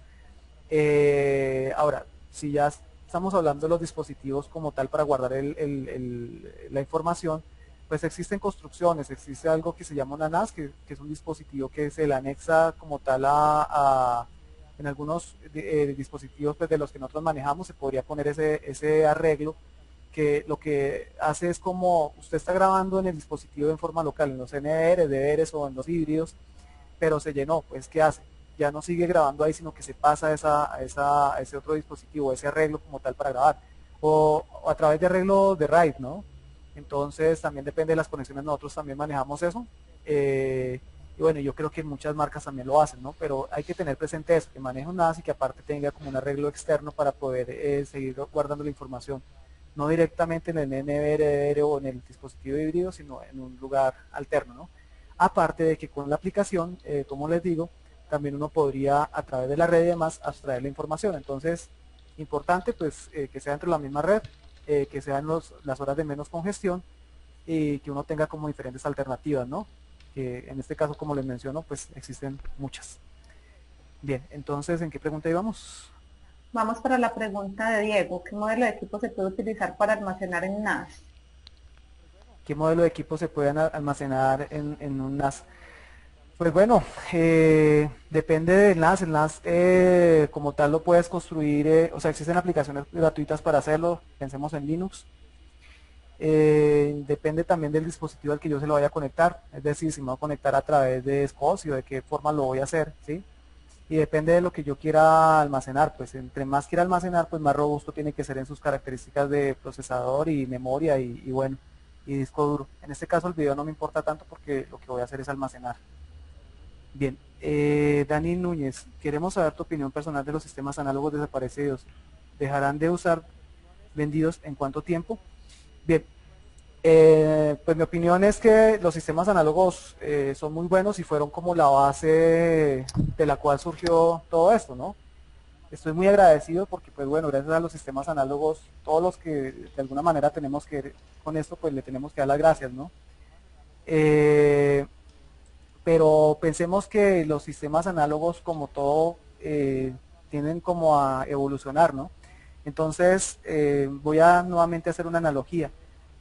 Ahora, si ya estamos hablando de los dispositivos como tal para guardar la información, pues existen construcciones, existe algo que se llama una NAS, que es un dispositivo que se le anexa como tal en algunos dispositivos pues, de los que nosotros manejamos, se podría poner ese arreglo que lo que hace es como usted está grabando en el dispositivo en forma local, en los NVR, DVRs o en los híbridos, pero se llenó, pues ¿qué hace? Ya no sigue grabando ahí, sino que se pasa a ese otro dispositivo, ese arreglo como tal para grabar, o a través de arreglo de RAID, ¿no? Entonces también depende de las conexiones, nosotros también manejamos eso, y bueno, yo creo que muchas marcas también lo hacen, ¿no? Pero hay que tener presente eso, que maneje un NAS y que aparte tenga como un arreglo externo para poder seguir guardando la información, no directamente en el NVR o en el dispositivo híbrido, sino en un lugar alterno, ¿no? Aparte de que con la aplicación, como les digo, también uno podría a través de la red y demás abstraer la información. Entonces, importante pues que sea entre la misma red, que sean las horas de menos congestión y que uno tenga como diferentes alternativas, ¿no? Que en este caso, como les menciono, pues existen muchas. Bien, entonces, ¿en qué pregunta íbamos? Vamos para la pregunta de Diego. ¿Qué modelo de equipo se puede utilizar para almacenar en NAS? ¿Qué modelo de equipo se pueden almacenar en un NAS? Pues bueno, depende del NAS. El NAS como tal lo puedes construir, o sea, existen aplicaciones gratuitas para hacerlo, pensemos en Linux. Depende también del dispositivo al que yo se lo vaya a conectar, es decir, si me voy a conectar a través de SCSI o de qué forma lo voy a hacer, ¿sí? Y depende de lo que yo quiera almacenar, pues entre más quiera almacenar, pues más robusto tiene que ser en sus características de procesador y memoria y bueno, y disco duro. En este caso el video no me importa tanto porque lo que voy a hacer es almacenar. Bien, Dani Núñez, queremos saber tu opinión personal de los sistemas análogos desaparecidos. ¿Dejarán de usar vendidos en cuánto tiempo? Bien, pues mi opinión es que los sistemas análogos son muy buenos y fueron como la base de la cual surgió todo esto, ¿no? Estoy muy agradecido porque, pues bueno, gracias a los sistemas análogos, todos los que de alguna manera tenemos que ver con esto, pues le tenemos que dar las gracias, ¿no? Eh, pero pensemos que los sistemas análogos, como todo, tienden como a evolucionar, ¿no? Entonces, voy a nuevamente hacer una analogía.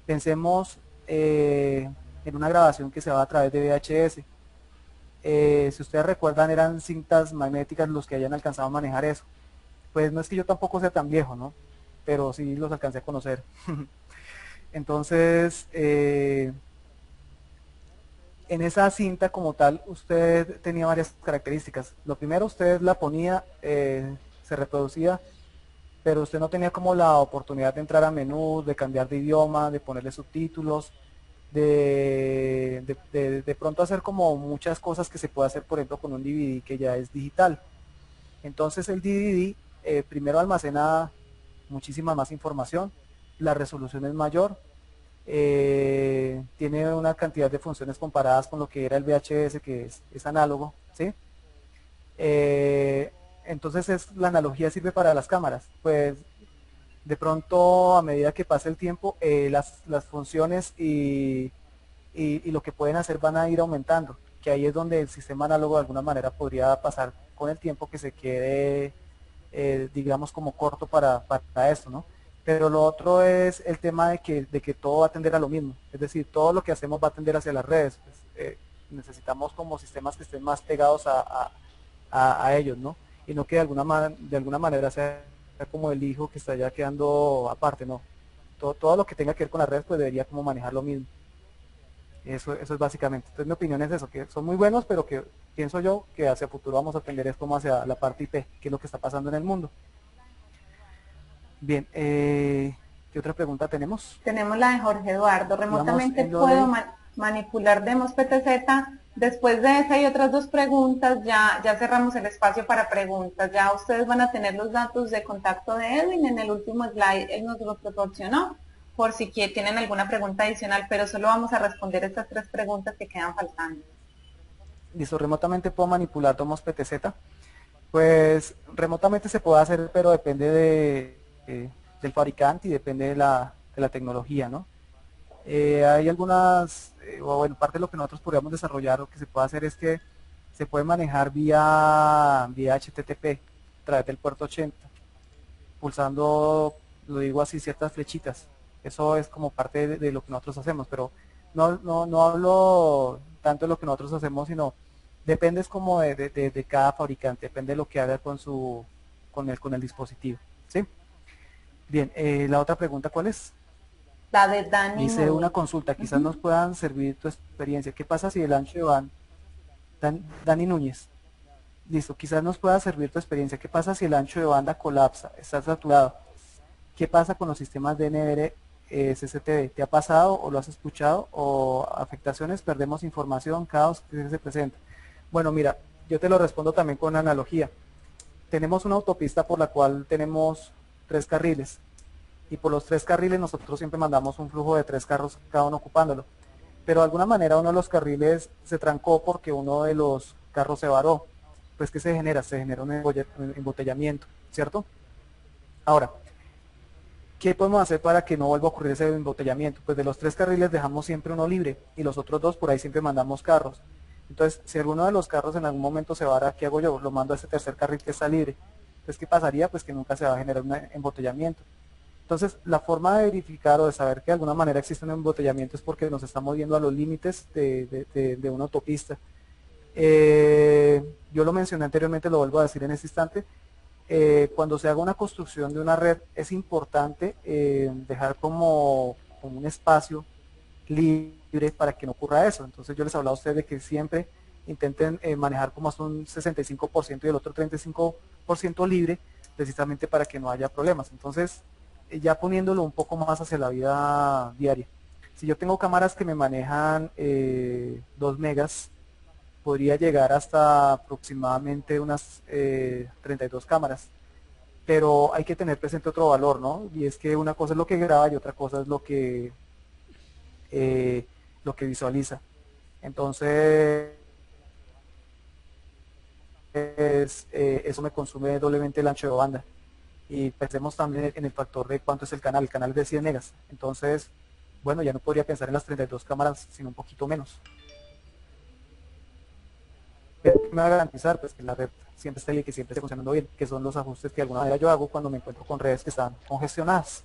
Pensemos en una grabación que se va a través de VHS. Si ustedes recuerdan, eran cintas magnéticas los que hayan alcanzado a manejar eso. Pues no es que yo tampoco sea tan viejo, ¿no? Pero sí los alcancé a conocer. Entonces, en esa cinta como tal, usted tenía varias características. Lo primero, usted la ponía, se reproducía, pero usted no tenía como la oportunidad de entrar a menú, de cambiar de idioma, de ponerle subtítulos, de pronto hacer como muchas cosas que se puede hacer, por ejemplo, con un DVD que ya es digital. Entonces el DVD primero almacena muchísima más información, la resolución es mayor, tiene una cantidad de funciones comparadas con lo que era el VHS, que es análogo, ¿sí? Entonces la analogía sirve para las cámaras, pues de pronto a medida que pasa el tiempo, las funciones y lo que pueden hacer van a ir aumentando, que ahí es donde el sistema análogo de alguna manera podría pasar con el tiempo que se quede, digamos, como corto para esto, ¿no? Pero lo otro es el tema de que todo va a tender a lo mismo, es decir, todo lo que hacemos va a tender hacia las redes, pues, necesitamos como sistemas que estén más pegados a ellos, ¿no? Y no que de alguna manera sea como el hijo que está ya quedando aparte, ¿no? Todo lo que tenga que ver con las redes pues debería como manejar lo mismo. Eso es básicamente. Entonces mi opinión es eso, que son muy buenos, pero que pienso yo que hacia futuro vamos a tender es como hacia la parte IP, que es lo que está pasando en el mundo. Bien, ¿qué otra pregunta tenemos? Tenemos la de Jorge Eduardo. Digamos, Remotamente en lo puedo de... manipular demos PTZ. Después de esa y otras dos preguntas, ya cerramos el espacio para preguntas. Ya ustedes van a tener los datos de contacto de Edwin. En el último slide él nos lo proporcionó por si tienen alguna pregunta adicional, pero solo vamos a responder estas tres preguntas que quedan faltando. Listo, remotamente puedo manipular domos PTZ. Pues remotamente se puede hacer, pero depende del fabricante y depende de la tecnología, ¿no? Hay algunas, o bueno, parte de lo que nosotros podríamos desarrollar o que se puede hacer es que se puede manejar vía HTTP a través del puerto 80, pulsando, lo digo así, ciertas flechitas. Eso es como parte de lo que nosotros hacemos, pero no hablo tanto de lo que nosotros hacemos, sino depende es como de cada fabricante, depende de lo que haga con el dispositivo, ¿sí? Bien, la otra pregunta, ¿cuál es? La de Dani Dice una Núñez. consulta, quizás nos Ujú. puedan servir tu experiencia. ¿Qué pasa si el ancho de banda, Dani Núñez, listo, quizás nos pueda servir tu experiencia. ¿Qué pasa si el ancho de banda colapsa, está saturado? ¿Qué pasa con los sistemas de NR SSTD? ¿Te ha pasado o lo has escuchado? ¿O afectaciones? Perdemos información, caos que se presenta. Bueno, mira, yo te lo respondo también con analogía. Tenemos una autopista por la cual tenemos 3 carriles y por los 3 carriles nosotros siempre mandamos un flujo de 3 carros cada uno ocupándolo. Pero de alguna manera uno de los carriles se trancó porque uno de los carros se varó. Pues ¿qué se genera? Se genera un embotellamiento, ¿cierto? Ahora, ¿qué podemos hacer para que no vuelva a ocurrir ese embotellamiento? Pues de los 3 carriles dejamos siempre uno libre y los otros 2 por ahí siempre mandamos carros. Entonces, si alguno de los carros en algún momento se vara, ¿qué hago yo? Lo mando a ese tercer carril que está libre. Entonces, ¿qué pasaría? Pues que nunca se va a generar un embotellamiento. Entonces, la forma de verificar o de saber que de alguna manera existe un embotellamiento es porque nos estamos viendo a los límites de una autopista. Yo lo mencioné anteriormente, lo vuelvo a decir en este instante. Cuando se haga una construcción de una red, es importante dejar como un espacio libre para que no ocurra eso. Entonces, yo les hablaba a ustedes de que siempre intenten manejar como hasta un 65% y el otro 35% libre, precisamente para que no haya problemas. Entonces, ya poniéndolo un poco más hacia la vida diaria. Si yo tengo cámaras que me manejan 2 megas, podría llegar hasta aproximadamente unas 32 cámaras. Pero hay que tener presente otro valor, ¿no? Y es que una cosa es lo que graba y otra cosa es lo que visualiza. Entonces, eso me consume doblemente el ancho de banda. Y pensemos también en el factor de cuánto es el canal es de 100 megas. Entonces, bueno, ya no podría pensar en las 32 cámaras, sino un poquito menos. Pero ¿qué me va a garantizar? Pues que la red siempre esté bien, que siempre esté funcionando bien, que son los ajustes que de alguna manera yo hago cuando me encuentro con redes que están congestionadas.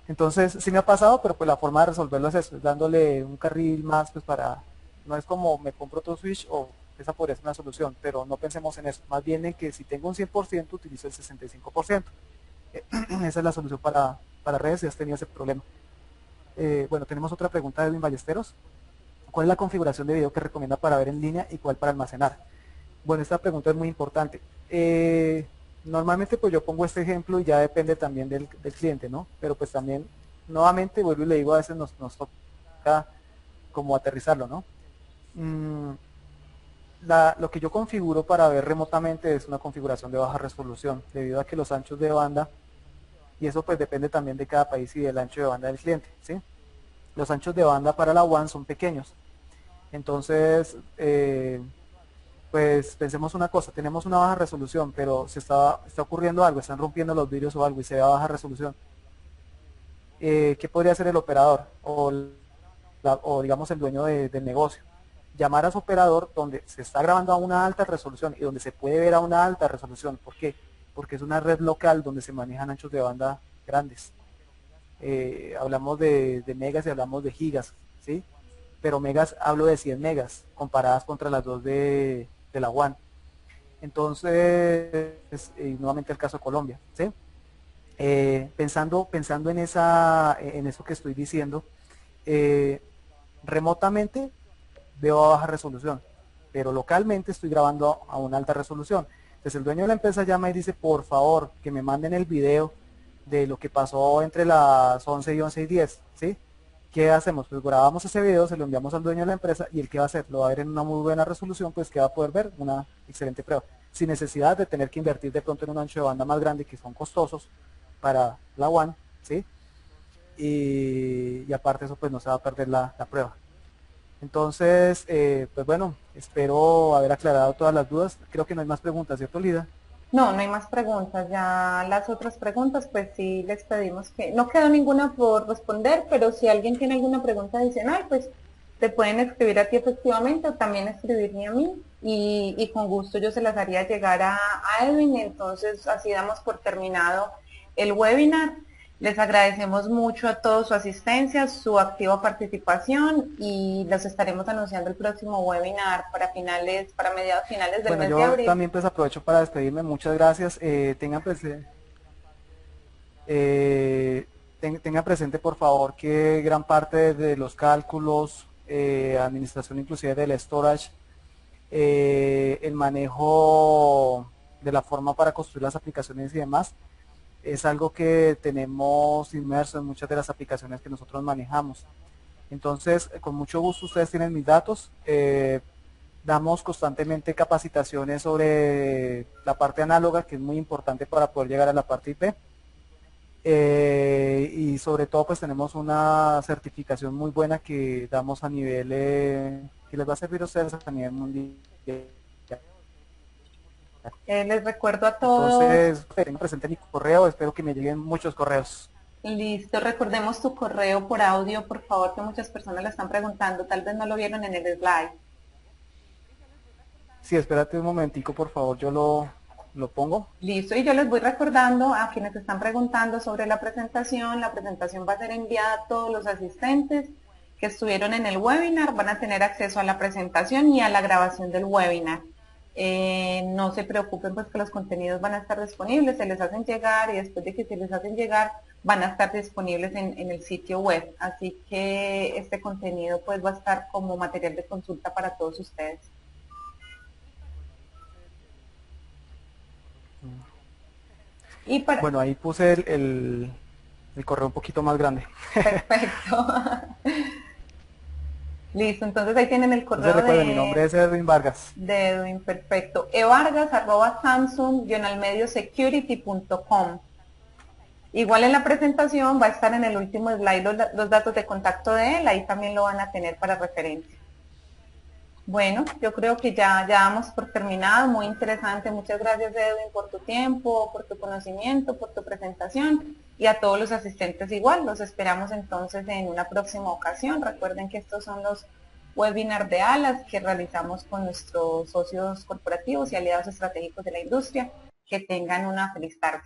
Entonces, sí me ha pasado, pero pues la forma de resolverlo es eso, es dándole un carril más pues para no es como me compro otro switch o esa podría ser una solución, pero no pensemos en eso, más bien en que si tengo un 100% utilizo el 65%. Esa es la solución para redes si has tenido ese problema. Bueno, tenemos otra pregunta de Edwin Ballesteros. ¿Cuál es la configuración de video que recomienda para ver en línea y cuál para almacenar? Bueno, esta pregunta es muy importante. Normalmente pues yo pongo este ejemplo y ya depende también del cliente, ¿no? Pero pues también, nuevamente, vuelvo y le digo, a veces nos toca como aterrizarlo, ¿no? Mm, lo que yo configuro para ver remotamente es una configuración de baja resolución, debido a que los anchos de banda, y eso pues depende también de cada país y del ancho de banda del cliente, ¿sí? Los anchos de banda para la WAN son pequeños. Entonces, pues pensemos una cosa, tenemos una baja resolución, pero se está ocurriendo algo, están rompiendo los vidrios o algo y se ve a baja resolución. ¿Qué podría hacer el operador o digamos el dueño del negocio? Llamar a su operador donde se está grabando a una alta resolución y donde se puede ver a una alta resolución. ¿Por qué? Porque es una red local donde se manejan anchos de banda grandes. Hablamos de megas y hablamos de gigas, ¿sí? Pero megas, hablo de 100 megas comparadas contra las dos de la WAN. Entonces, nuevamente el caso de Colombia, ¿sí? Pensando en eso que estoy diciendo, eh, remotamente veo a baja resolución, pero localmente estoy grabando a una alta resolución. Entonces el dueño de la empresa llama y dice, por favor, que me manden el video de lo que pasó entre las 11 y 11 y 10, ¿sí? ¿Qué hacemos? Pues grabamos ese video, se lo enviamos al dueño de la empresa y el que va a hacer, lo va a ver en una muy buena resolución, pues que va a poder ver una excelente prueba, sin necesidad de tener que invertir de pronto en un ancho de banda más grande, que son costosos para la WAN, ¿sí? Y aparte eso pues no se va a perder la prueba. Entonces, pues bueno, espero haber aclarado todas las dudas. Creo que no hay más preguntas, ¿cierto, Lida? No, no hay más preguntas. Ya las otras preguntas, pues sí les pedimos que no quedó ninguna por responder, pero si alguien tiene alguna pregunta adicional, pues te pueden escribir a ti efectivamente o también escribirme a mí y con gusto yo se las haría llegar a Edwin. Entonces, así damos por terminado el webinar. Les agradecemos mucho a todos su asistencia, su activa participación y los estaremos anunciando el próximo webinar para mediados finales del Bueno, mes de yo abril. también pues aprovecho para despedirme. Muchas gracias. Eh, tengan presente por favor que gran parte de los cálculos, administración inclusive del storage, el manejo de la forma para construir las aplicaciones y demás, es algo que tenemos inmerso en muchas de las aplicaciones que nosotros manejamos. Entonces, con mucho gusto ustedes tienen mis datos. Damos constantemente capacitaciones sobre la parte análoga, que es muy importante para poder llegar a la parte IP. Y sobre todo pues tenemos una certificación muy buena que damos a nivel, que les va a servir a ustedes a nivel mundial. Les recuerdo a todos, Entonces, tengo presente mi correo, espero que me lleguen muchos correos. listo, recordemos tu correo por audio, por favor, que muchas personas lo están preguntando, tal vez no lo vieron en el slide. Sí, espérate un momentico, por favor, yo lo pongo. Listo, y yo les voy recordando a quienes están preguntando sobre la presentación va a ser enviada a todos los asistentes que estuvieron en el webinar, van a tener acceso a la presentación y a la grabación del webinar. No se preocupen pues que los contenidos van a estar disponibles, se les hacen llegar y después de que se les hacen llegar van a estar disponibles en el sitio web. Así que este contenido pues va a estar como material de consulta para todos ustedes. Y para, Bueno, ahí puse el correo un poquito más grande. perfecto. Listo, entonces ahí tienen el Entonces correo recuerden, mi nombre es Edwin Vargas. de Edwin, perfecto. evargas@samsung-security.com. Igual en la presentación va a estar en el último slide los datos de contacto de él, ahí también lo van a tener para referencia. Bueno, yo creo que ya damos por terminado, muy interesante. Muchas gracias Edwin por tu tiempo, por tu conocimiento, por tu presentación y a todos los asistentes igual. Los esperamos entonces en una próxima ocasión. Recuerden que estos son los webinars de ALAS que realizamos con nuestros socios corporativos y aliados estratégicos de la industria. Que tengan una feliz tarde.